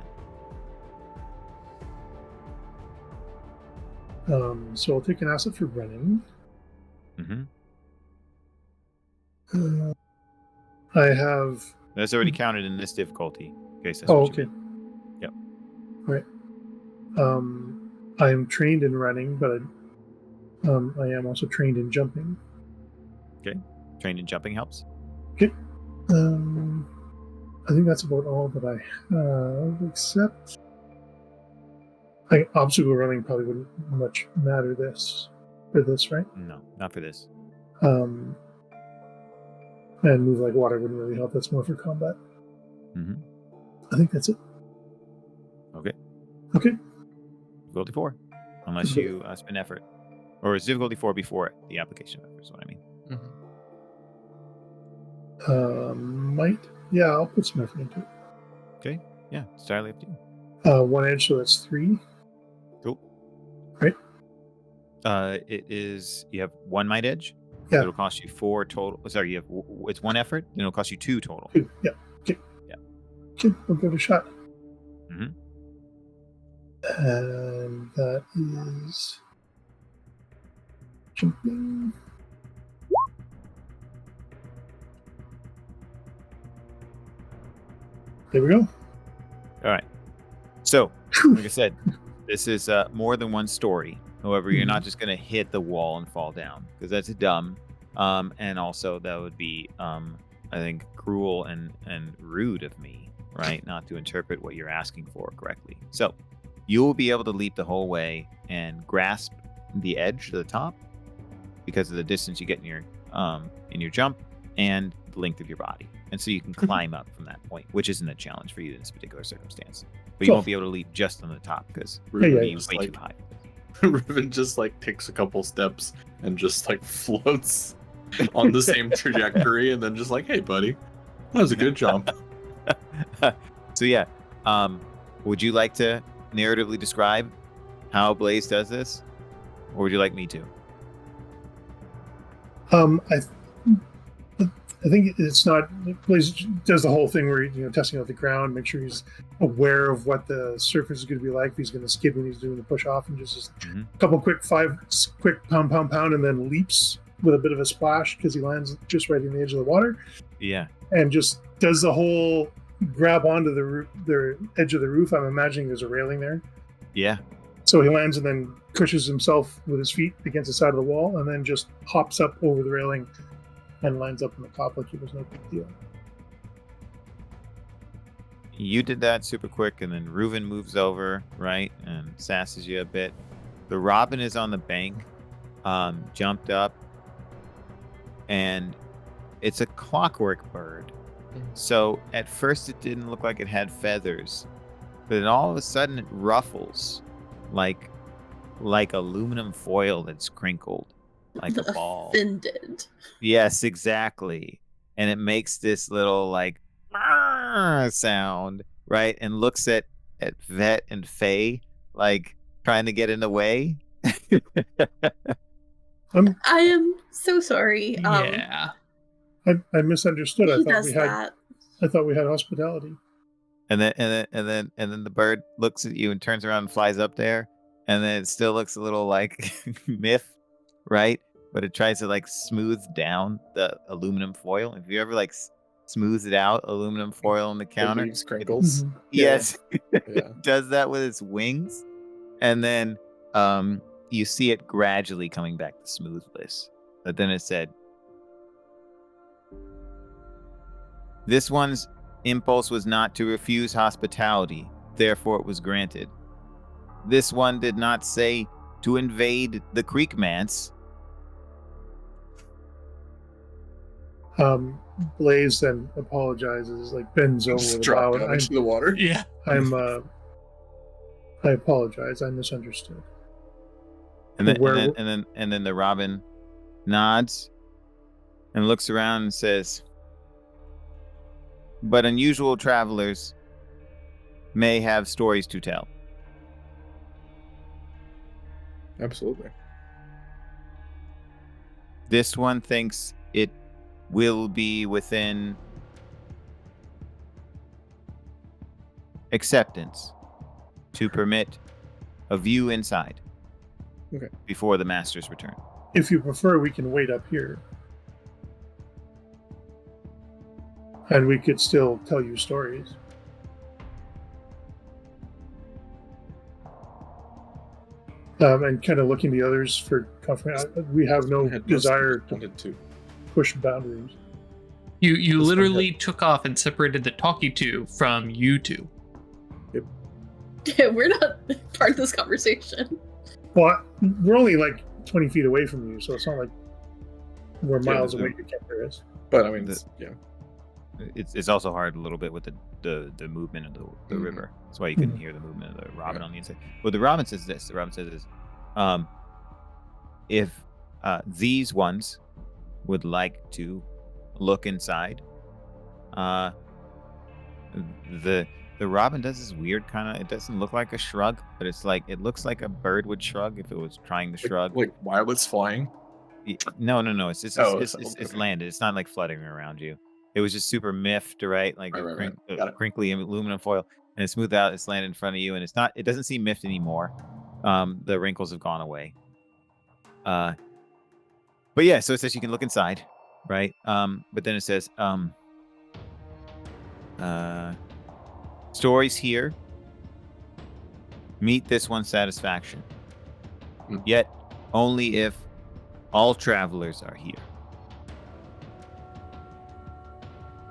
So I'll take an asset for running. Mm-hmm. I have. That's already counted in this difficulty. Okay, so Okay. Yep. All right. I'm trained in running, but I am also trained in jumping. Okay. Trained in jumping helps. Okay. I think that's about all that I have, except obstacle running probably wouldn't much matter for this, right? No, not for this. And move like water wouldn't really help. That's more for combat. Mm-hmm. I think that's it. Okay. Okay. Difficulty 4. Unless you spend effort. Or it's difficulty 4 before the application of effort is what I mean. Might. Yeah, I'll put some effort into it. Okay. Yeah, it's entirely up to you. 1 edge, so that's 3. Cool. Right. It is, you have 1 might edge. Yeah. It'll cost you 4 total. Sorry, it's 1 effort, and it'll cost you 2 total. 2. Yeah. Okay. Yeah. Okay, we'll give it a shot. Mm-hmm. And that is jumping. There we go. All right. So, like I said, this is more than one story. However, you're not just going to hit the wall and fall down because that's dumb. And also that would be, I think, cruel and rude of me. right? Not to interpret what you're asking for correctly. So you will be able to leap the whole way and grasp the edge to the top because of the distance you get in your jump and the length of your body. And so you can climb up from that point, which isn't a challenge for you in this particular circumstance. But you won't be able to leap just on the top because you're being way too high. Riven just like takes a couple steps and just like floats on the same trajectory and then just like, hey buddy, that was a good jump. So yeah, would you like to narratively describe how Blaze does this, or would you like me to? I think it's not. Blaze does the whole thing where testing out the ground, make sure he's aware of what the surface is going to be like. If he's going to skid when he's doing the push off, and just a couple quick pound, and then leaps with a bit of a splash because he lands just right in the edge of the water. Yeah, and just does the whole grab onto the edge of the roof. I'm imagining there's a railing there. Yeah. So he lands and then cushions himself with his feet against the side of the wall, and then just hops up over the railing and lands up in the top like it was no big deal. You did that super quick, and then Reuven moves over, right, and sasses you a bit. The robin is on the bank, jumped up, and it's a clockwork bird. So at first it didn't look like it had feathers, but then all of a sudden it ruffles like aluminum foil that's crinkled like a ball. Offended. Yes, exactly. And it makes this little like sound, right? And looks at Vet and Faye like trying to get in the way. I am so sorry. Yeah. I misunderstood. He does that. I thought we had hospitality. And then the bird looks at you and turns around and flies up there, and then it still looks a little like miffed, right? But it tries to like smooth down the aluminum foil. If you ever like smooths out aluminum foil on the counter, Leaves crinkles. Mhm. yes, Yeah. it does that with its wings, and then you see it gradually coming back to smoothness. But then it said, "This one's impulse was not to refuse hospitality, therefore it was granted. This one did not say to invade the creek manse." Blaze then apologizes, like bends over Just the drop bow. down into the water. Yeah. I apologize. I misunderstood. And then the robin nods and looks around and says, "But unusual travelers may have stories to tell." Absolutely. This one thinks it will be within acceptance to permit a view inside before the master's return. If you prefer, we can wait up here. And we could still tell you stories. And kind of looking the others for confirmation. We have no desire to push boundaries. You literally took off and separated the talkie to from you two. We're not part of this conversation. Well, we're only like 20 feet away from you, so it's not like we're miles away. You can't hear us. But I mean, It's also hard a little bit with the movement of the river. That's why you couldn't hear the movement of the robin on the inside. Well, the robin says this. If these ones would like to look inside, the robin does this weird kind of. It doesn't look like a shrug, but it looks like a bird would shrug if it was trying to shrug. Like while it's flying. No. It's landed. It's not like fluttering around you. It was just super miffed, right? Like crinkly aluminum foil, and it's smoothed out. It's landed in front of you, and it's not. It doesn't seem miffed anymore. The wrinkles have gone away. But yeah, so it says you can look inside, right? But then it says, stories here meet this one's satisfaction. Yet only if all travelers are here.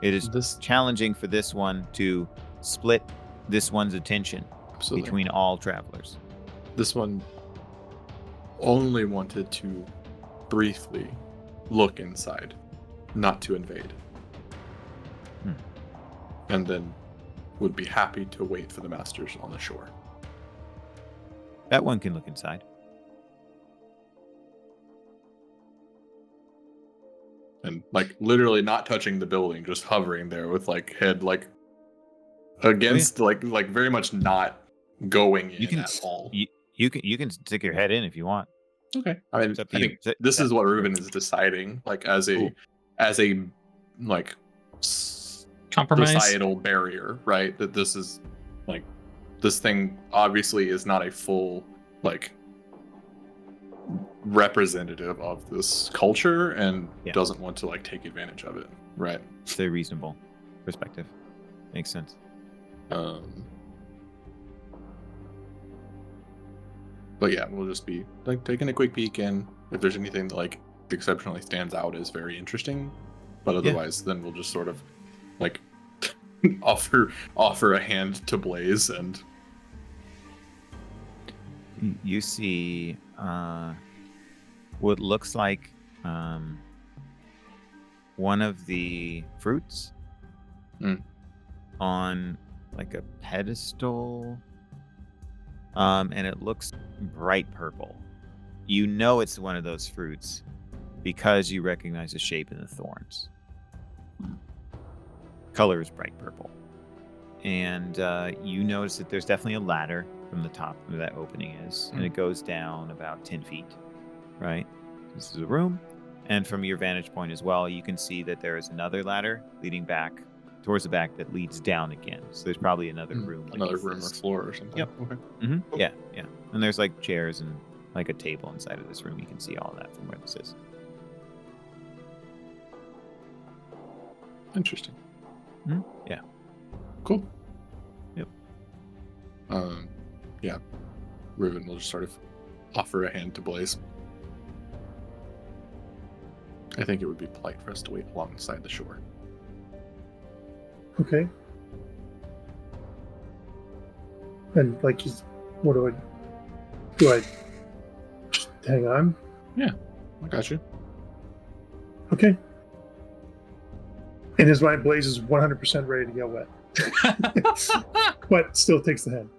It is challenging for this one to split this one's attention Absolutely. between all travelers. This one only wanted to briefly look inside, not to invade. And then would be happy to wait for the masters on the shore. That one can look inside. And like literally not touching the building, just hovering there with like head like against like very much not going in at all. You can stick your head in if you want. Okay. I mean, It's up I to you. think this is what Reuben is deciding, like as a like Compromise. societal barrier, right? That this is like this thing obviously is not a full like representative of this culture and doesn't want to like take advantage of it, right? It's a reasonable perspective. Makes sense. But yeah, we'll just be like taking a quick peek in. If there's anything that like exceptionally stands out as very interesting, but otherwise, then we'll just sort of like offer a hand to Blaze, and you see what looks like one of the fruits on like a pedestal, and it looks bright purple. You know it's one of those fruits because you recognize the shape in the thorns. Color is bright purple. And you notice that there's definitely a ladder from the top where that opening is, and it goes down about 10 feet, right? This is a room, and from your vantage point as well, you can see that there is another ladder leading back towards the back that leads down again. So there's probably another room. Another room or floor or something. Yep. Okay. Mm-hmm. Yeah. And there's like chairs and like a table inside of this room. You can see all that from where this is. Interesting. Yeah. Cool. Yep. Yeah. Reuben will just sort of offer a hand to Blaze. I think it would be polite for us to wait alongside the shore. Okay. And like, what do I just hang on? Yeah, I got you. Okay. In his mind, Blaze is 100% ready to get wet. But still takes the hand.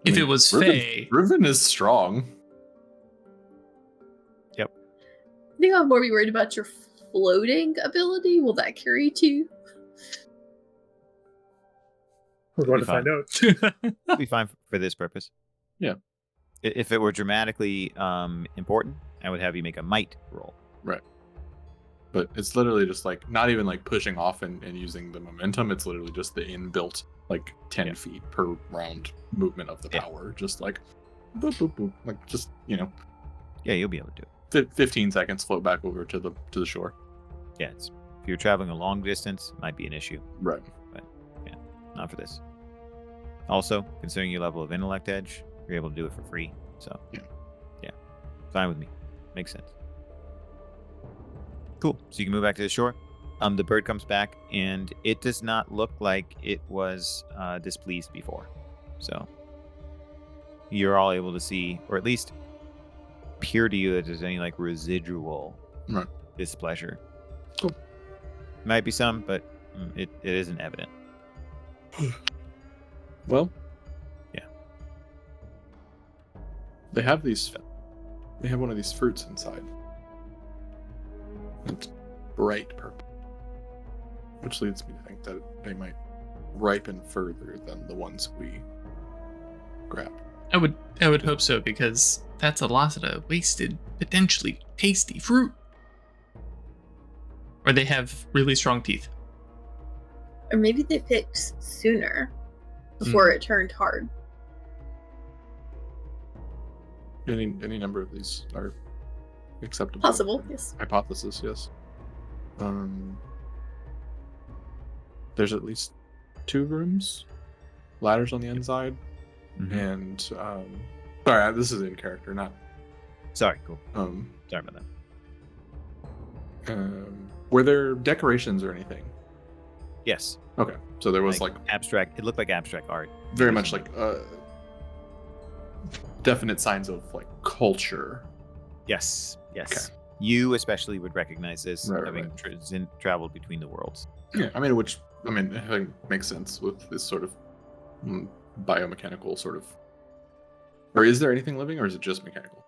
If it was Faye. Reuben is strong. Yep. I think I'm more worried about your floating ability. Will that carry you too? We're going Be to find out. It'll be fine for this purpose. Yeah. If it were dramatically important, I would have you make a might roll. Right. But it's literally just like not even like pushing off and using the momentum. It's literally just the inbuilt like 10 feet per round movement of the power. Just like boop, boop, boop. Like just, you know. Yeah, you'll be able to do it. 15 seconds, float back over to the shore. Yeah, if you're traveling a long distance, it might be an issue. Right. But yeah, not for this. Also, considering your level of intellect edge, you're able to do it for free. So yeah, fine with me. Makes sense. Cool. So you can move back to the shore. The bird comes back, and it does not look like it was displeased before. So you're all able to see, or at least appear to you that there's any like residual displeasure. Cool. Might be some, but it isn't evident. Well, yeah. They have one of these fruits inside. It's bright purple, which leads me to think that they might ripen further than the ones we grabbed. I would hope so, because that's a lot of wasted, potentially tasty fruit. Or they have really strong teeth. Or maybe they picked sooner before it turned hard. Any number of these are acceptable. Possible, yes. Hypothesis, yes. There's at least 2 rooms, ladders on the inside, and sorry, this is in character, not. Sorry, cool. Sorry about that. Were there decorations or anything Yes. Okay, so there was like abstract. It looked like abstract art. very much like definite signs of like culture. Yes. Yes. Okay. You especially would recognize this, Right, having traveled between the worlds. Yeah, I think makes sense with this sort of biomechanical sort of. Or is there anything living, or is it just mechanical?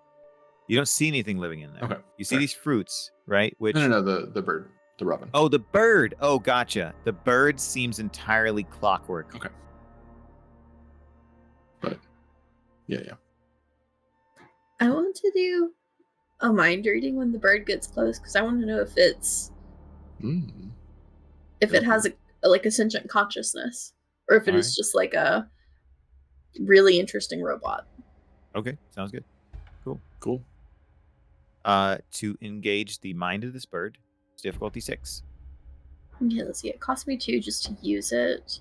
You don't see anything living in there. Okay. You see these fruits, right? Which No, the bird, the robin. Oh, the bird. Oh, gotcha. The bird seems entirely clockwork. Okay. But yeah. I want to do a mind reading when the bird gets close because I want to know if it's if it has a sentient consciousness or if it is just like a really interesting robot. Okay, sounds good. Cool. To engage the mind of this bird, it's difficulty 6. Okay, let's see. It cost me 2 just to use it.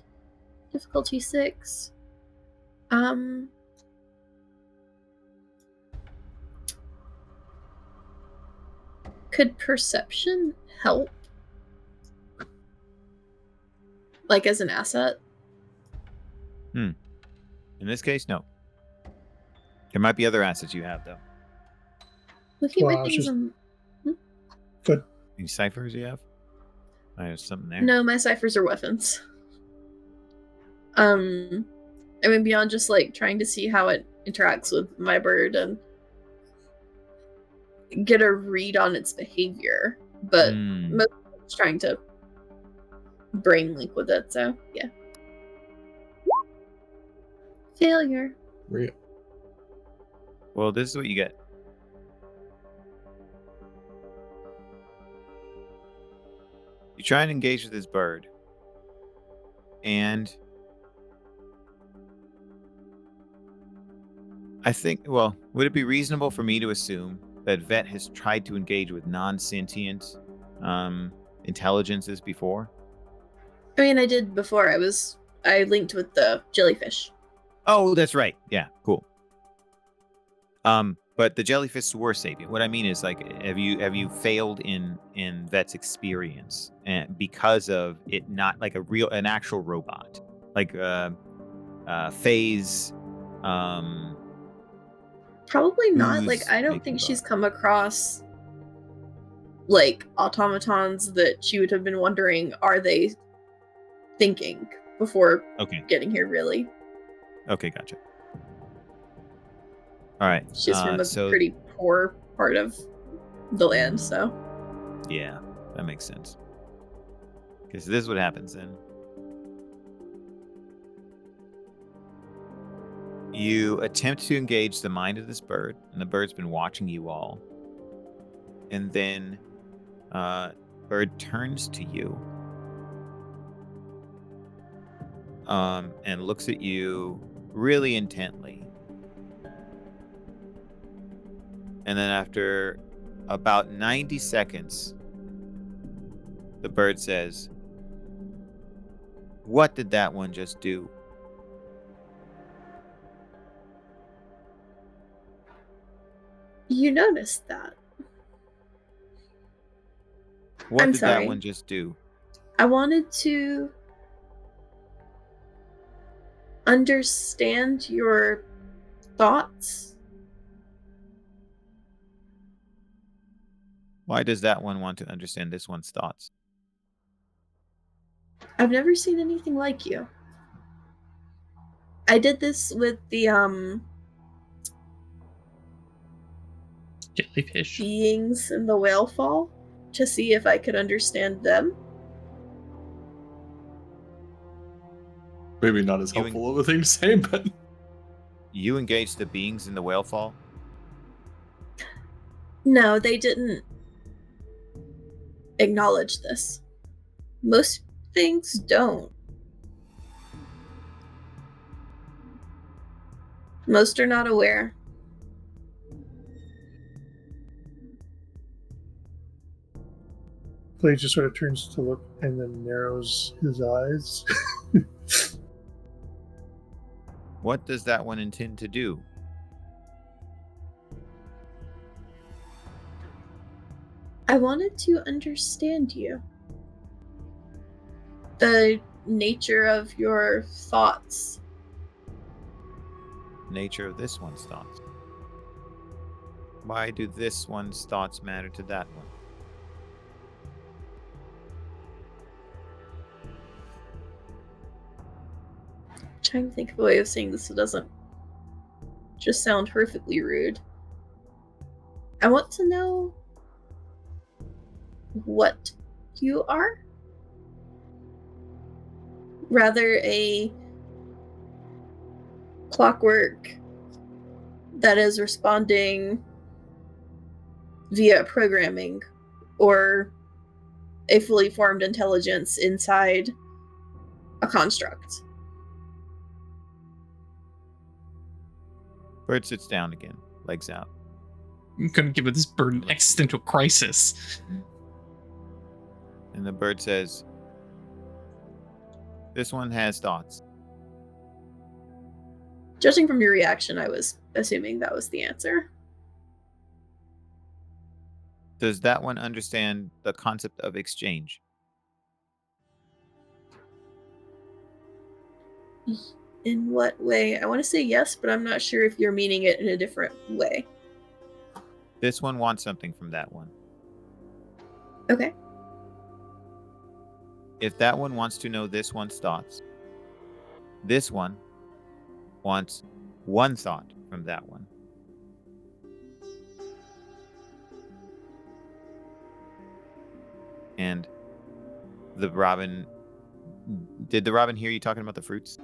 Difficulty 6. Could perception help? Like as an asset? In this case, no. There might be other assets you have, though. Looking at Well, my I was things, just- Good. Any ciphers you have? There's something there. no, my ciphers are weapons. I mean, beyond just like trying to see how it interacts with my bird and get a read on its behavior, but most of it's trying to brain link with it. So yeah, failure. Real. Well, this is what you get. You try and engage with this bird, and I think, well, would it be reasonable for me to assume that Vet has tried to engage with non-sentient intelligences before? I mean, I did before. I linked with the jellyfish. Oh, that's right. Yeah, cool. But the jellyfish were sapient. What I mean is, like, have you failed in Vet's experience, and because of it not like an actual robot, like Phase. Probably not. Who's Like, I don't making think she's bar? come across like automatons that she would have been wondering, are they thinking before Okay. getting here, really? Okay, gotcha. All right. She's from a pretty poor part of the land, so. Yeah, that makes sense. Because this is what happens then. You attempt to engage the mind of this bird, and the bird's been watching you all. And then bird turns to you and looks at you really intently. And then after about 90 seconds, the bird says, "What did that one just do?" You noticed that. What I'm did sorry. that one just do? I wanted to understand your thoughts. Why does that one want to understand this one's thoughts? I've never seen anything like you. I did this with the Jellyfish. beings in the whale fall to see if I could understand them. Maybe not as helpful of a thing to say, but You engaged the beings in the whale fall? No, they didn't acknowledge this. Most things don't. Most are not aware. Blade just sort of turns to look and then narrows his eyes. What does that one intend to do? I wanted to understand you. The nature of your thoughts. Nature of this one's thoughts. Why do this one's thoughts matter to that one? Trying to think of a way of saying this so it doesn't just sound horrifically rude. I want to know what you are. Rather a clockwork that is responding via programming, or a fully formed intelligence inside a construct. Bird sits down again, legs out. I'm gonna give this bird an existential crisis. And the bird says, this one has thoughts. Judging from your reaction, I was assuming that was the answer. Does that one understand the concept of exchange? In what way? I want to say yes, but I'm not sure if you're meaning it in a different way. This one wants something from that one. Okay. If that one wants to know this one's thoughts, this one wants one thought from that one. And the robin... Did the robin hear you talking about the fruits?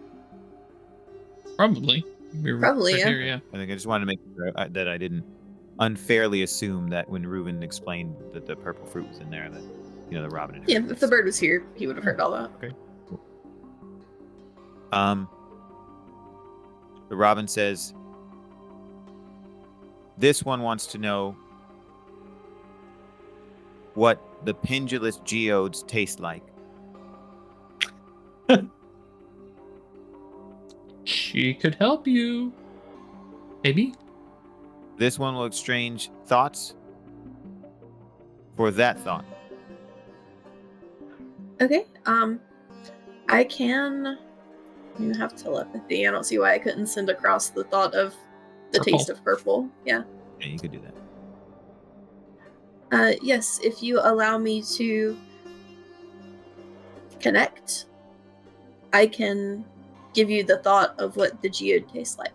Probably. We were Probably, right yeah. here, yeah. I think I just wanted to make sure that I didn't unfairly assume that when Reuben explained that the purple fruit was in there, that, you know, the robin had heard Yeah, it. if the bird was here, he would have heard all that. Okay. Cool. The robin says, this one wants to know what the pendulous geodes taste like. She could help you. Maybe? This one will exchange thoughts for that thought. Okay. I can have telepathy. I don't see why I couldn't send across the thought of the Purple. taste of purple. Yeah. Yeah, you could do that. Yes, if you allow me to connect, I can give you the thought of what the geode tastes like.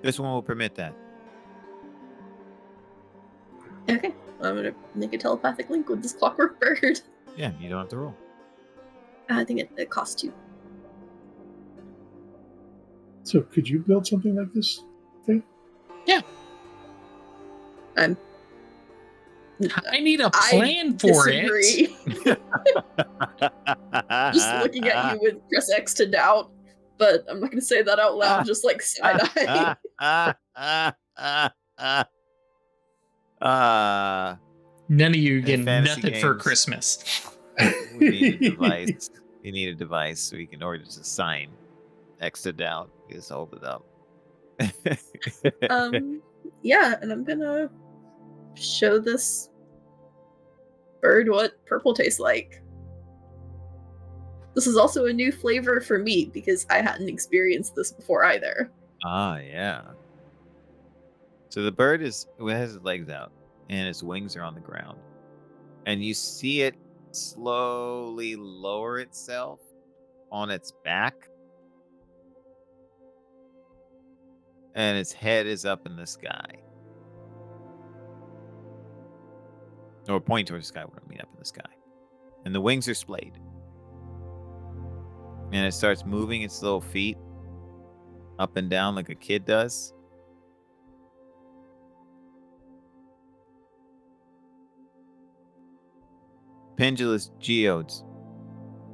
This one will permit that. Okay. I'm going to make a telepathic link with this clockwork bird. Yeah, you don't have to roll. I think it costs 2. So could you build something like this thing? I'm I need a plan for disagree. Just looking at you with press X to doubt, but I'm not going to say that out loud, just like side eye. None of you In getting fantasy nothing for games. Christmas. We need a device. You need a device so we can order just a sign. X to doubt. You just hold it up. Yeah, and I'm gonna show this bird what purple tastes like. This is also a new flavor for me because I hadn't experienced this before either. Ah, yeah. So the bird has its legs out and its wings are on the ground. And you see it slowly lower itself on its back. And its head is up in the sky. Or pointing towards the sky, what I mean, up in the sky. And the wings are splayed. And it starts moving its little feet up and down like a kid does. Pendulous geodes.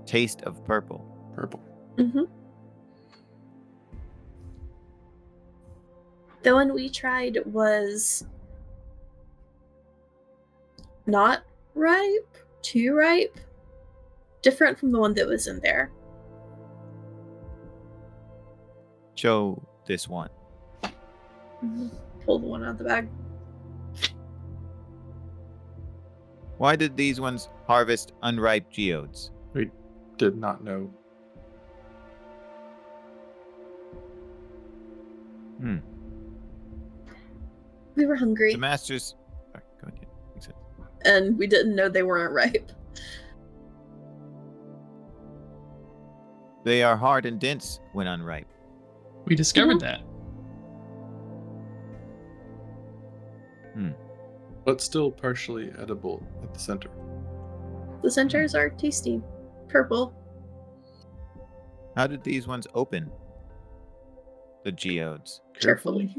Taste of purple. Purple. Mm-hmm. The one we tried was not ripe, too ripe, different from the one that was in there. Show this one. Pull the one out of the bag. Why did these ones harvest unripe geodes? We did not know. We were hungry, The masters. Sorry, go ahead. Makes sense. and we didn't know they weren't ripe. They are hard and dense when unripe. We discovered that. But still partially edible at the center. The centers are tasty. Purple. How did these ones open? The geodes. Carefully.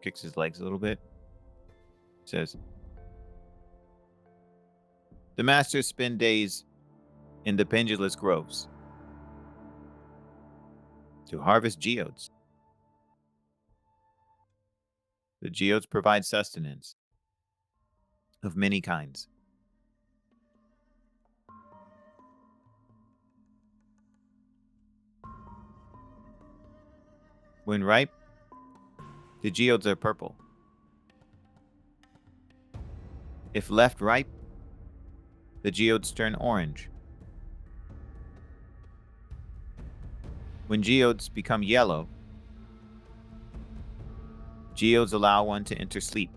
Kicks his legs a little bit. Says, the masters spend days in the pendulous groves to harvest geodes. The geodes provide sustenance of many kinds. When ripe, the geodes are purple. If left ripe, the geodes turn orange. When geodes become yellow, geodes allow one to enter sleep.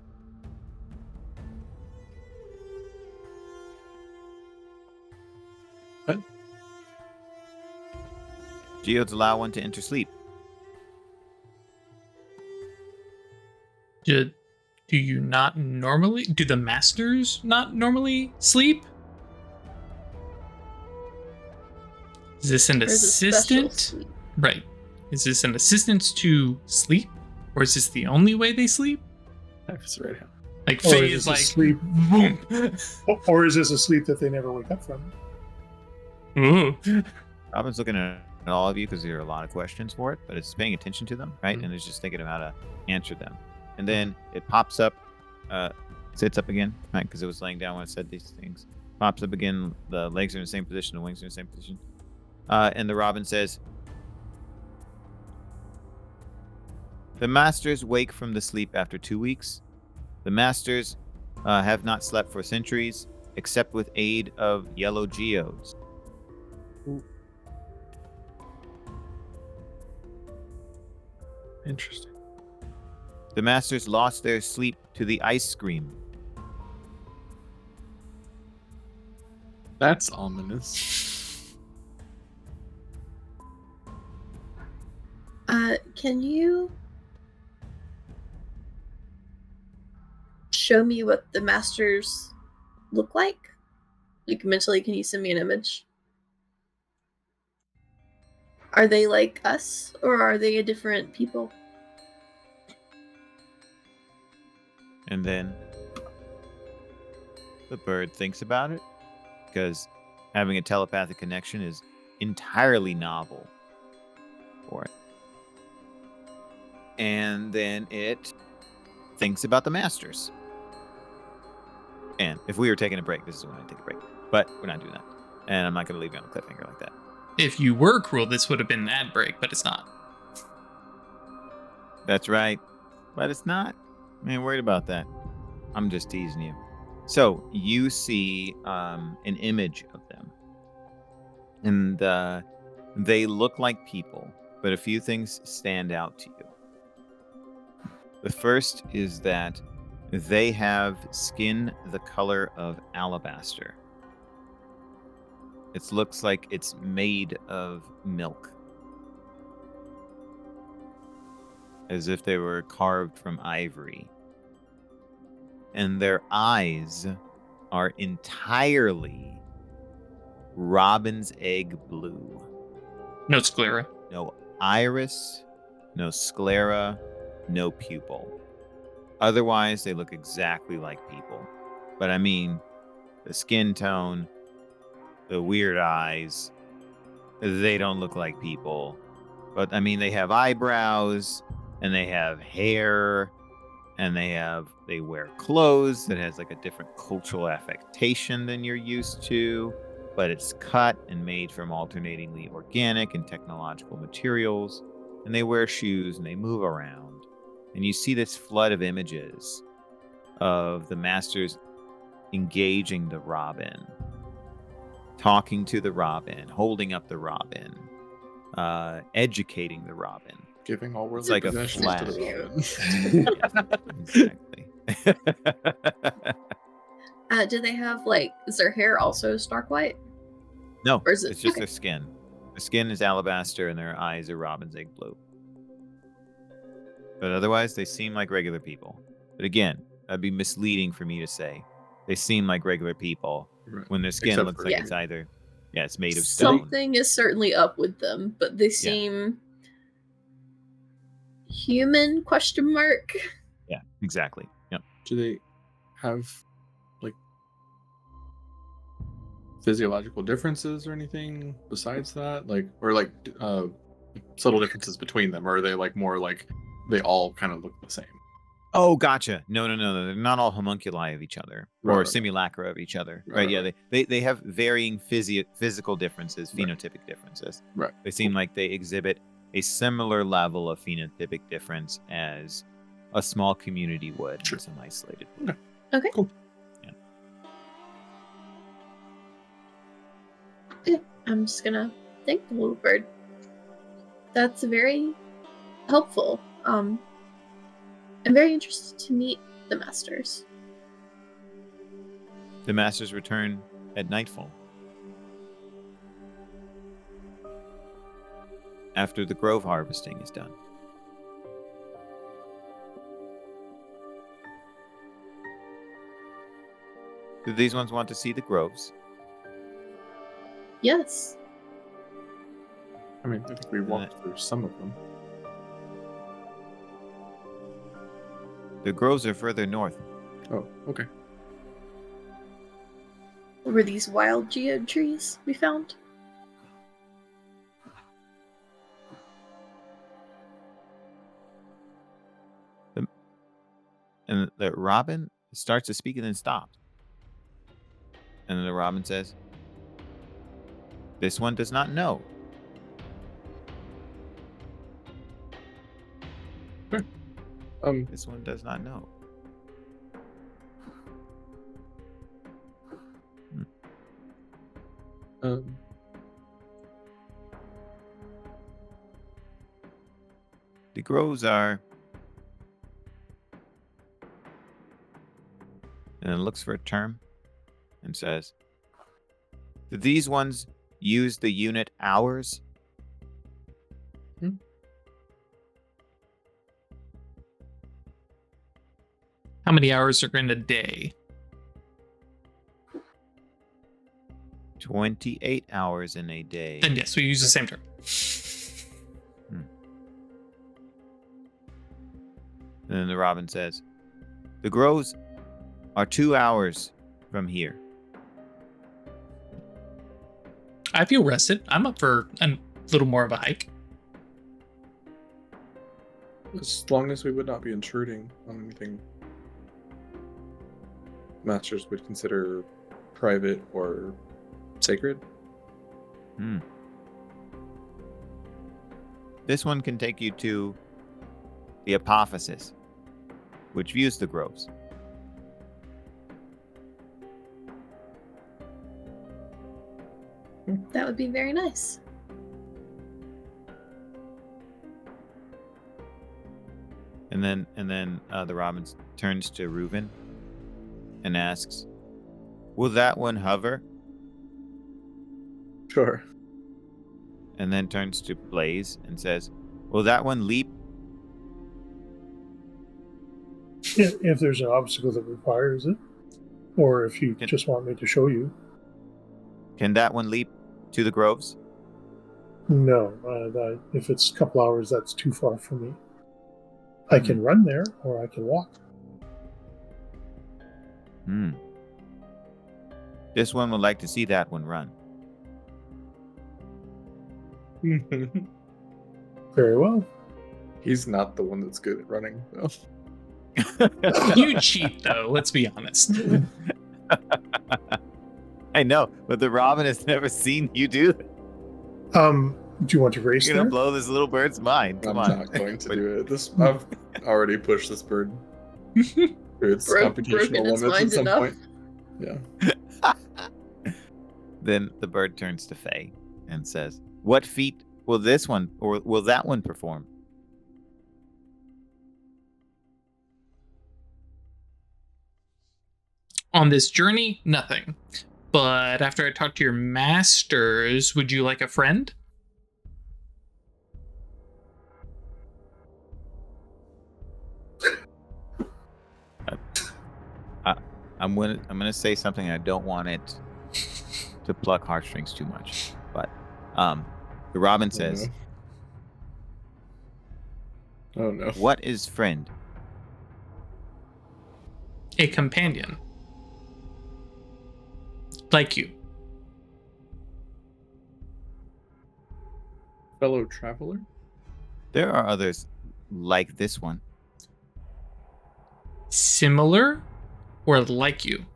What? Geodes allow one to enter sleep. Do you not normally? Do the masters not normally sleep? Is this an There's a special assistant? sleep. Right. Is this an assistance to sleep? Or is this the only way they sleep? That's right. Like Or Faye is is this a like sleep? boom. Or is this a sleep that they never wake up from? Ooh. Robin's looking at all of you because there are a lot of questions for it, but it's paying attention to them, right? Mhm. And it's just thinking of how to answer them. And then it pops up, sits up again, right? Because it was laying down when it said these things. Pops up again. The legs are in the same position. The wings are in the same position. And the Robin says, the masters wake from the sleep after 2 weeks. The masters have not slept for centuries, except with aid of yellow geodes. Interesting. The masters lost their sleep to the ice scream. That's ominous. Can you show me what the masters look like? Like mentally, can you send me an image? Are they like us, or are they a different people? And then the bird thinks about it, because having a telepathic connection is entirely novel for it. And then it thinks about the masters. And if we were taking a break, this is when I take a break. But we're not doing that. And I'm not going to leave you on a cliffhanger like that. If you were cruel, this would have been an ad break, but it's not. That's right. But it's not. I ain't worried about that. I'm just teasing you. So you see an image of them. And they look like people, but a few things stand out to you. The first is that they have skin the color of alabaster. It looks like it's made of milk. As if they were carved from ivory. And their eyes are entirely robin's egg blue. No sclera. No iris, no sclera, no pupil. Otherwise, they look exactly like people. But I mean, the skin tone, the weird eyes, they don't look like people. But I mean, they have eyebrows, and they have hair, and they wear clothes that has like a different cultural affectation than you're used to, but it's cut and made from alternatingly organic and technological materials. and they wear shoes and they move around. And you see this flood of images of the masters engaging the robin, talking to the robin, holding up the robin, educating the robin. Giving all worldly It's like a possessions flash. to the Exactly. Do they have is their hair also stark white? No, Or is it- it's just okay. their skin. The skin is alabaster and their eyes are robin's egg blue. But otherwise, they seem like regular people. But again, that'd be misleading for me to say. They seem like regular people Right. when their skin Except looks for- like Yeah. it's either, it's made of stone. Something is certainly up with them, but they seem human? Question mark. Yeah, exactly. Yep. Do they have like physiological differences or anything besides that? Like, or like subtle differences between them? Or are they like more like they all kind of look the same? Oh, gotcha. No. They're not all homunculi of each other or Right. simulacra of each other. Right, Right. right, Yeah. They have varying physical differences, Right. phenotypic differences. Right. They seem like they exhibit a similar level of phenotypic difference as a small community would Sure. in some isolated. Okay. Cool. I'm just gonna thank the little bird. That's very helpful. I'm very interested to meet the masters. The masters return at nightfall. After the grove harvesting is done. Do these ones want to see the groves? Yes. I mean, I think we walked through some of them. The groves are further north. Oh, okay. Were these wild geode trees we found? And the robin starts to speak and then stops. And then the robin says, "This one does not know." This one does not know. The groves are. And then looks for a term and says, "Do these ones use the unit hours?" How many hours are in a day? 28 hours in a day. Then yes, we use the same term. And then the robin says, "The groves are 2 hours from here." I feel rested. I'm up for a little more of a hike. As long as we would not be intruding on anything masters would consider private or sacred. This one can take you to the apophysis, which views the groves. That would be very nice. And then the robin turns to Reuven and asks, "Will that one hover?" Sure. And then turns to Blaze and says, "Will that one leap?" If there's an obstacle that requires it, or if you just want me to show you. Can that one leap to the groves? No, if it's a couple hours, that's too far for me. I can run there, or I can walk. This one would like to see that one run. Very well. He's not the one that's good at running, though. You cheat, though. Let's be honest. I know, but the robin has never seen you do that. Do you want to race You're there? gonna blow this little bird's mind. Come I'm on. not going to do it. I've already pushed this bird through its Broken computational its limits at mind some enough. point. Yeah. Then the bird turns to Faye and says, "What feat will this one or will that one perform?" On this journey, nothing. But after I talk to your masters, would you like a friend? I'm gonna say something. I don't want it to pluck heartstrings too much, but the Robin says, Oh no. "What is friend?" A companion. Like you. Fellow traveler? There are others like this one. Similar or like you?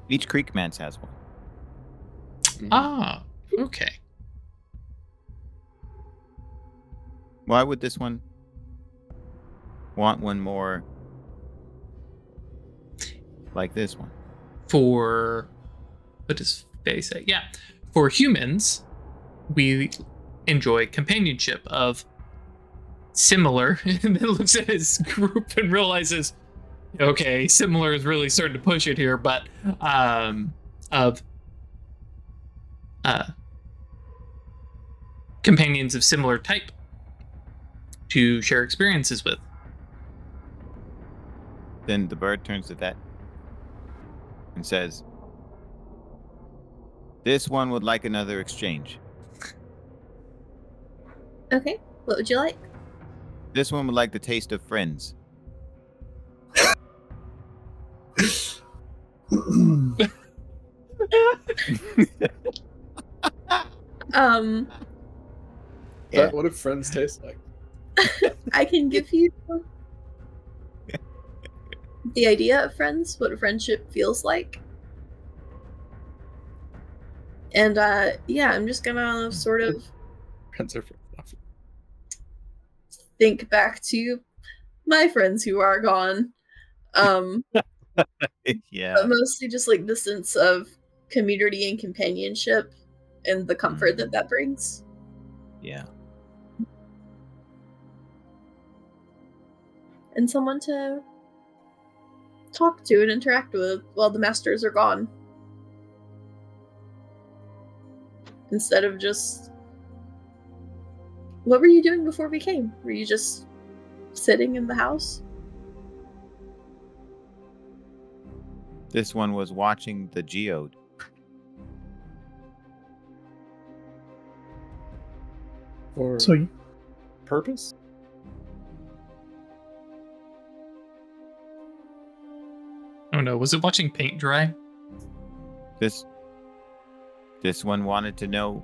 Each Creekman's has one. Ah, okay. Why would this one want one more like this one? For what does Faye say? Yeah. For humans, we enjoy companionship of similar, and then looks at his group and realizes, okay, similar is really starting to push it here, but of companions of similar type to share experiences with. Then the bird turns to that and says, "This one would like another exchange. Okay, what would you like? This one would like the taste of friends." Is that what friends taste like? I can give you the idea of friends, what a friendship feels like. And yeah, I'm just gonna sort of Friends are friends. think back to my friends who are gone. Yeah. But mostly just like the sense of community and companionship and the comfort that that brings. Yeah. And someone to talk to and interact with while the masters are gone. Instead of just... What were you doing before we came? Were you just sitting in the house? This one was watching the geode. For So purpose? Oh no, was it watching paint dry? This one wanted to know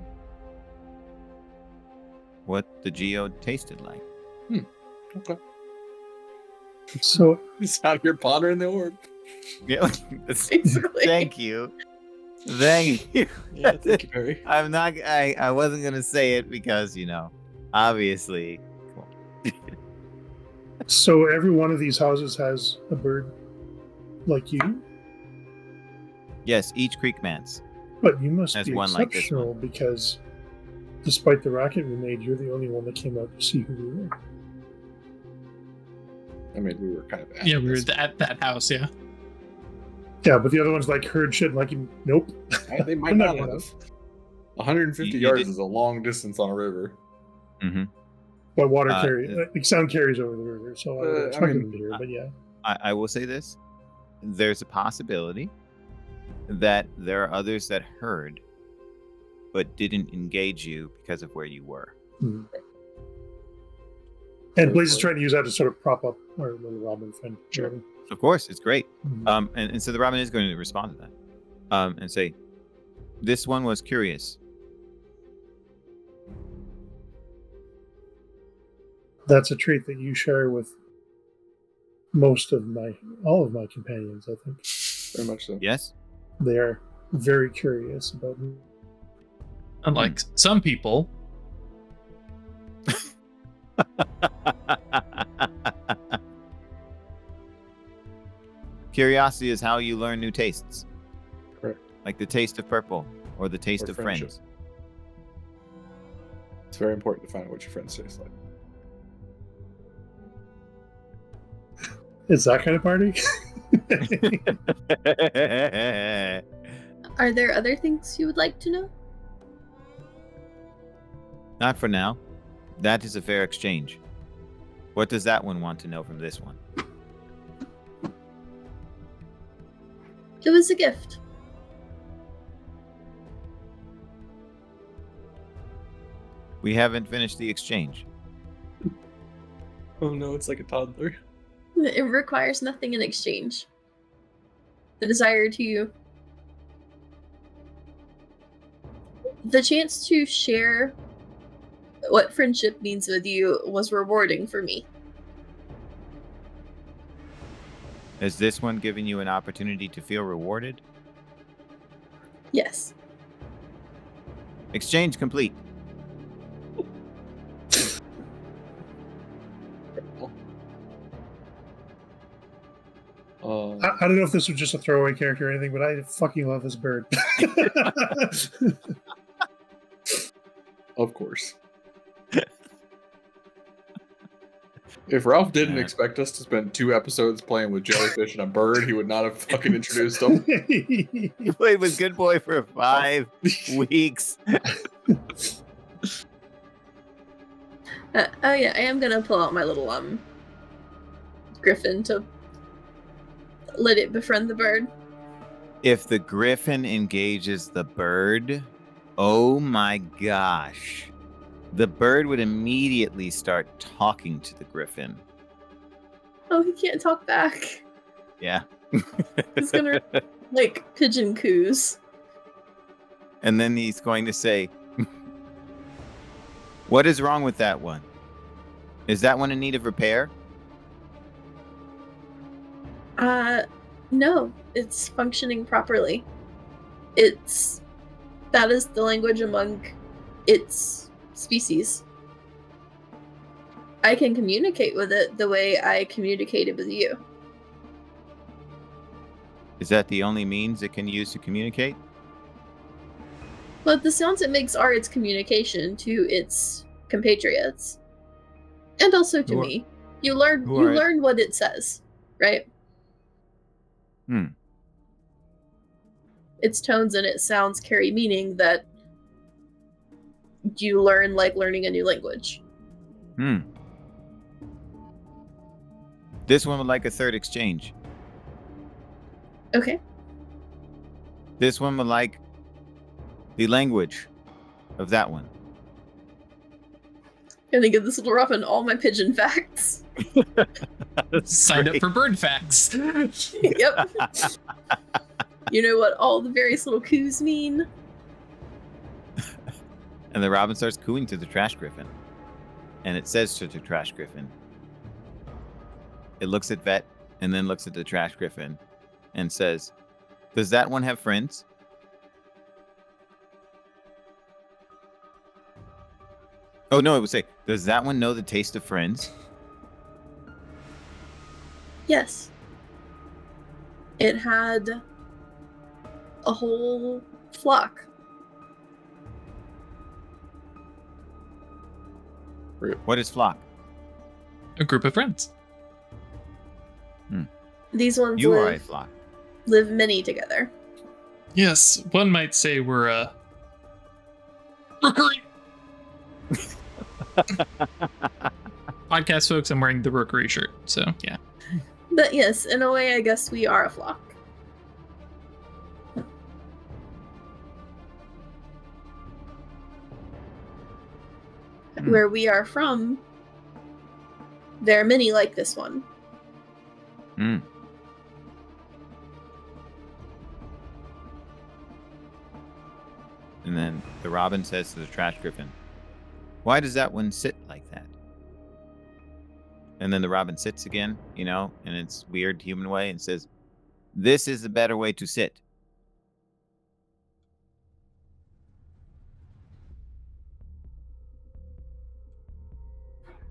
what the geode tasted like. Okay. So He's out here pondering the orb. Yeah. Basically. Thank you. Thank you. Yeah, thank you, Perry. I'm not. I wasn't gonna say it because obviously. So every one of these houses has a bird like you, Yes, each Creekman's. but you must Has be one like this exceptional because despite the racket we made, you're the only one that came out to see who we were. I mean, we were kind of Yeah, we were at that house, yeah. Yeah, but the other ones like heard shit and like, nope. They might I'm not not have. 150 You yards did- is a long distance on a river. Mm-hmm. But water Uh, like sound carries over the river, so I would I expect mean, them to hear. But yeah, I will say this: there's a possibility that there are others that heard, but didn't engage you because of where you were. Mhm. And Blaze is trying to use that to sort of prop up our little Robin friend. Sure. Of course, it's great. Mhm. And so the Robin is going to respond to that, and say, "This one was curious." That's a trait that you share with all of my companions. I think Very much so. Yes. they are very curious about me. Unlike some people. Curiosity is how you learn new tastes. Correct. Like the taste of purple or the taste Or of friendship. friends. It's very important to find out what your friends taste like. It's that kind of party. Are there other things you would like to know? Not for now. That is a fair exchange. What does that one want to know from this one? It was a gift. We haven't finished the exchange. Oh no, it's like a toddler. It requires nothing in exchange. The desire to... The chance to share what friendship means with you was rewarding for me. Has this one given you an opportunity to feel rewarded? Yes. Exchange complete. I don't know if this was just a throwaway character or anything, but I fucking love this bird. Of course. If Ralph didn't Yeah. expect us to spend 2 episodes playing with jellyfish and a bird, he would not have fucking introduced them. You played with Good Boy for 5 weeks. Oh yeah, I am gonna pull out my little griffin to let it befriend the bird. If the griffin engages the bird, oh my gosh. The bird would immediately start talking to the griffin. Oh, he can't talk back. Yeah. He's gonna like pigeon coos. And then he's going to say, what is wrong with that one? Is that one in need of repair? No, it's functioning properly. That is the language among its species. I can communicate with it the way I communicated with you. Is that the only means it can use to communicate? But the sounds it makes are its communication to its compatriots. And also to Who are- me. You learn who are it? learn what it says, right? Its tones and its sounds carry meaning that you learn like learning a new language. This one would like a third exchange. Okay. This one would like the language of that one. Gonna give this little robin all my pigeon facts. Signed up for bird facts. Yep. You know what all the various little coos mean? And the robin starts cooing to the trash griffin. And it says to the trash griffin. It looks at Vet and then looks at the trash griffin and says, does that one have friends? Oh, no, it would say, does that one know the taste of friends? Yes. It had a whole flock. What is flock? A group of friends. These ones You are a flock. live many together. Yes, one might say we're a rookery. Podcast folks, I'm wearing the rookery shirt, so yeah. But yes, in a way, I guess we are a flock. Where we are from, there are many like this one. Mm. And then the robin says to the trash griffin, why does that one sit like that? And then the robin sits again, in its weird human way and says, this is the better way to sit.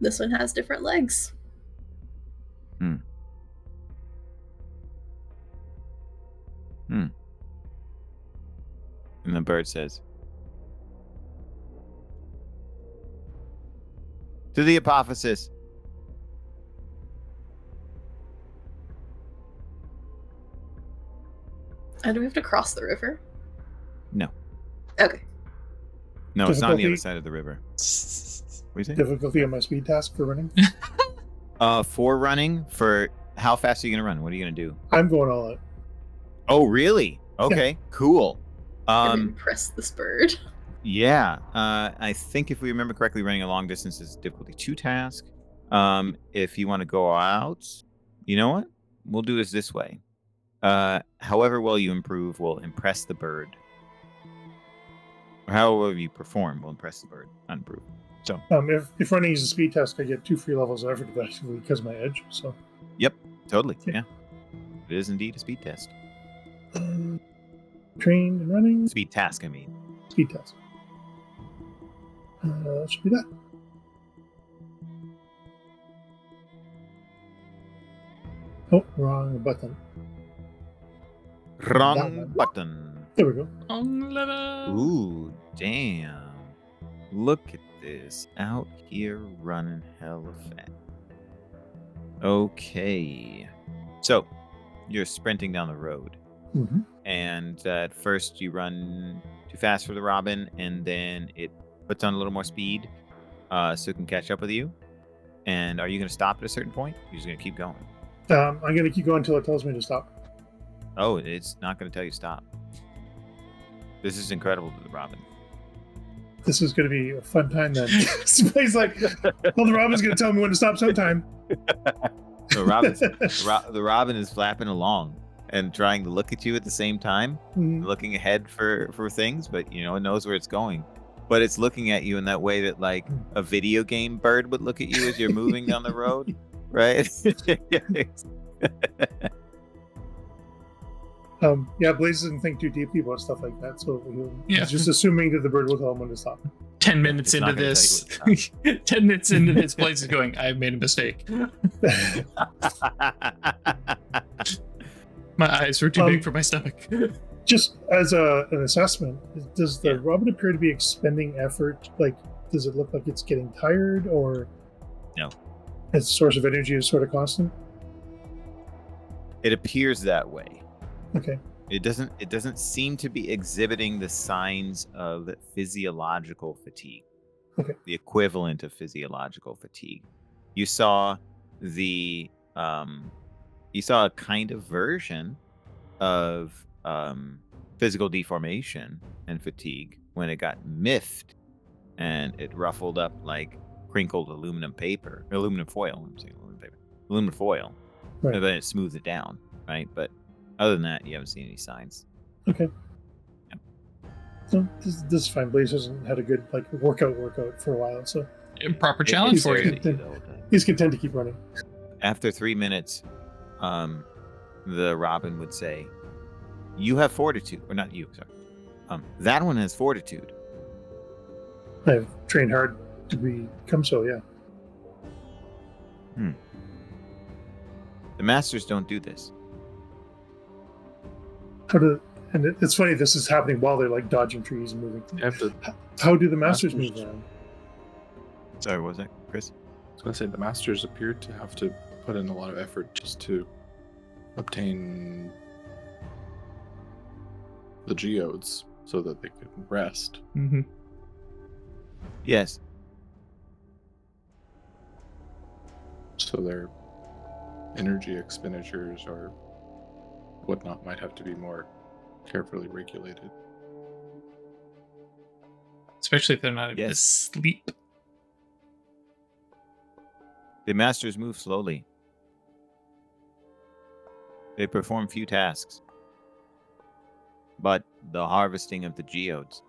This one has different legs. And the bird says, "To the apophysis." And do we have to cross the river? No. Okay. No, it's not on the other Difficulty? side of the river. What do you say? Difficulty on my speed task for running. For running, for how fast are you going to run? What are you going to do? I'm going all out. Oh, really? Okay, cool. And impress this bird. Yeah, I think if we remember correctly, running a long distance is a difficulty 2 task. If you want to go out, you know what? We'll do this way. However well you improve will impress the bird. Or however you perform will impress the bird, not improve. So, If running is a speed task, I get 2 free levels of effort effectively because of my edge. So, totally, Yeah. yeah. It is indeed a speed test. trained and running, Speed task, I mean. speed task. Should be that. Oh, wrong button. That Wrong one. button. There we go. Ooh, damn. Look at this. Out here running hella fast. Okay. So, you're sprinting down the road. Mm-hmm. And at first you run too fast for the robin, and then it puts on a little more speed so it can catch up with you. And are you going to stop at a certain point? You're just going to keep going. I'm going to keep going until it tells me to stop. Oh, it's not going to tell you stop. This is incredible to the robin. This is going to be a fun time then. He's like, well, the robin's going to tell me when to stop sometime. So the robin is flapping along and trying to look at you at the same time, Mhm. looking ahead for things, but it knows where it's going. But it's looking at you in that way that like a video game bird would look at you as you're moving down the road, right? Yeah, Blaze doesn't think too deeply about stuff like that, so Yeah. he's just assuming that the bird will tell him when to stop. 10 minutes It's into not gonna this, tell 10 minutes into this, Blaze is going, I've made a mistake. My eyes were too big for my stomach. Just as an assessment, does the robin appear to be expending effort? Like, does it look like it's getting tired, or No. its source of energy is sort of constant? It appears that way. Okay. It doesn't seem to be exhibiting the signs of physiological fatigue. Okay. The equivalent of physiological fatigue. You saw a kind of version of physical deformation and fatigue when it got miffed and it ruffled up like crinkled aluminum foil. Aluminum foil. Right. And then it smooths it down, right? But other than that, you haven't seen any signs. Okay. Yep. So this is fine. Blaze hasn't had a good workout for a while, so Proper challenge for you. he's content to keep running. After 3 minutes, the robin would say, "You have fortitude," or not you, sorry. That one has fortitude. I've trained hard to become so. Yeah. The masters don't do this. It's funny. This is happening while they're like dodging trees and moving. You have to. How do the masters move around? Sorry, what was that, Chris? I was going to say the masters appear to have to put in a lot of effort just to obtain the geodes so that they could rest. Mm-hmm. Yes. So their energy expenditures or whatnot might have to be more carefully regulated. Especially if they're not Yes. asleep. The masters move slowly. They perform few tasks. But the harvesting of the geodes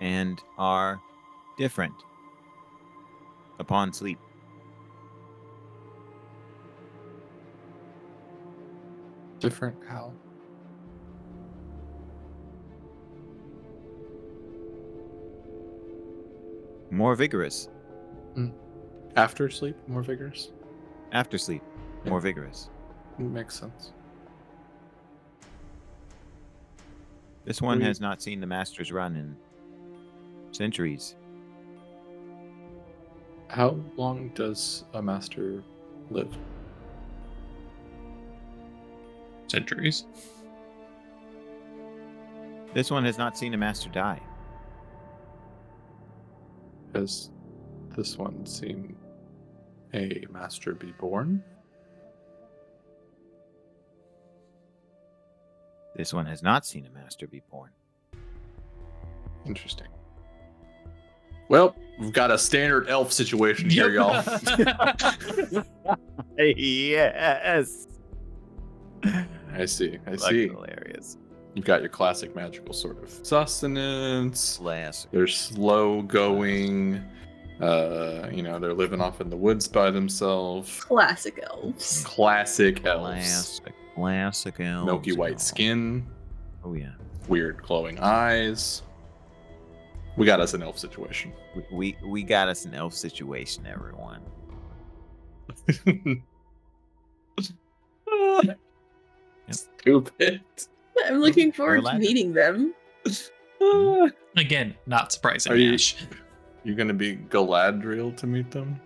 and are different upon sleep. Different how? more vigorous. After sleep, more vigorous. After sleep, more vigorous. Makes sense. This one has not seen the Masters run in centuries. How long does a master live? Centuries. This one has not seen a Master die. Has this one seen a master be born? This one has not seen a Master be born. Interesting. Well, we've got a standard elf situation here, y'all. Yes. I see. I Fucking see. hilarious. You've got your classic magical sort of sustenance. Classic. They're slow going. They're living off in the woods by themselves. Classic elves. Classic elves. Classic elves. Milky white skin. Oh yeah. Weird glowing eyes. We got us an elf situation. We got us an elf situation, everyone. Stupid. I'm looking forward to Carolina. meeting them. Again, not surprising. Are you- Ash. You gonna be Galadriel to meet them?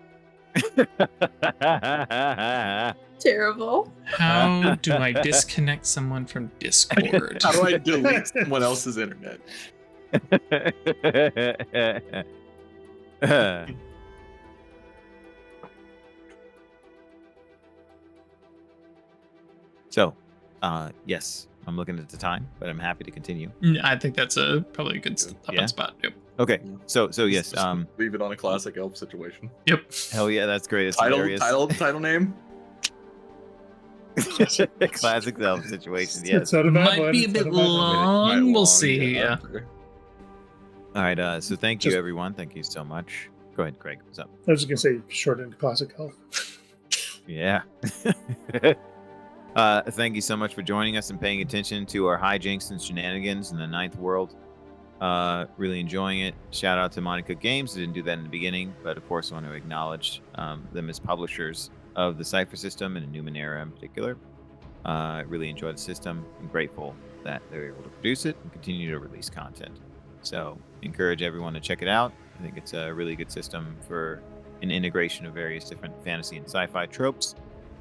Terrible. How do I disconnect someone from Discord? How do I delete someone else's internet? So, yes, I'm looking at the time, but I'm happy to continue. I think that's probably a good Yeah? spot. Yep. Okay, so yes, Just leave it on a classic elf situation. Yep. hell yeah, that's great. It's Title hilarious. name. Classic elf situation. Yes. It's not a bad Might one. be a It's bit not a bad one. long. We'll see. Yeah. All right. So thank you, Just- everyone. Thank you so much. Go ahead, Craig. What's up? I was just gonna say short and classic elf. Yeah. Thank you so much for joining us and paying attention to our hijinks and shenanigans in the Ninth World. Really enjoying it. Shout out to Monica Games. I didn't do that in the beginning, but of course I want to acknowledge them as publishers of the Cypher system and Numenera in particular. Really enjoy the system. I'm grateful that they're able to produce it and continue to release content. So encourage everyone to check it out. I think it's a really good system for an integration of various different fantasy and sci-fi tropes,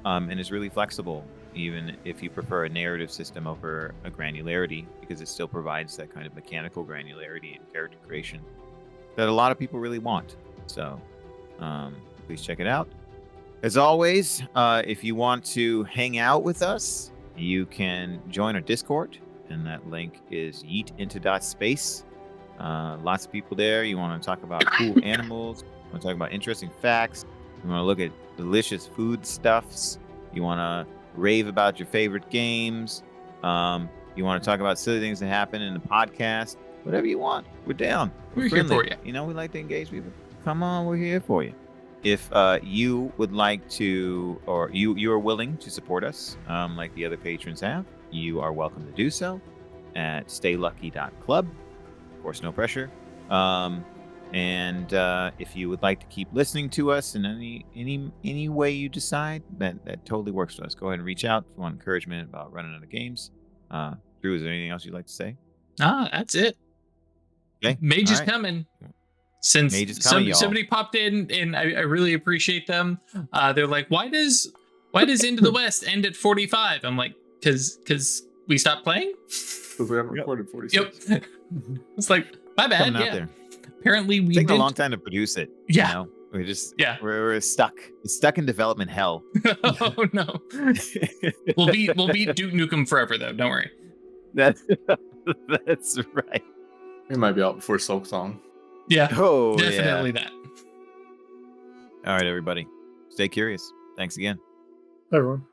and is really flexible, even if you prefer a narrative system over a granularity, because it still provides that kind of mechanical granularity and character creation that a lot of people really want. So please check it out. As always, if you want to hang out with us, you can join our Discord, and that link is yeetinto.space. Lots of people there. You want to talk about cool animals, you want to talk about interesting facts, you want to look at delicious food stuffs, you want to rave about your favorite games, you want to talk about silly things that happen in the podcast, whatever you want, we're down. We're here friendly. for you. You know, we like to engage people. Come on, we're here for you. If you would like to, or you are willing to support us, like the other patrons have, you are welcome to do so at staylucky.club. Of course, no pressure. And if you would like to keep listening to us in any way you decide, that totally works for us. Go ahead and reach out if you want encouragement about running out of games. Drew, is there anything else you'd like to say? That's it. Okay. Mage is All right. coming. Since Mage is coming, y'all. somebody popped in, and I really appreciate them. They're like, why does Into the West end at 45? I'm like, because we stopped playing. Because we haven't recorded 46. Yep. It's like, my bad. Coming out Yeah. there. Apparently we It's taking did. a long time to produce it. Yeah. You know? We're just Yeah. we're stuck. It's stuck in development hell. Oh no. We'll beat Duke Nukem forever though. Don't worry. That's right. It might be out before Silk Song. Yeah. Oh, Definitely yeah. that. All right, everybody. Stay curious. Thanks again. Everyone.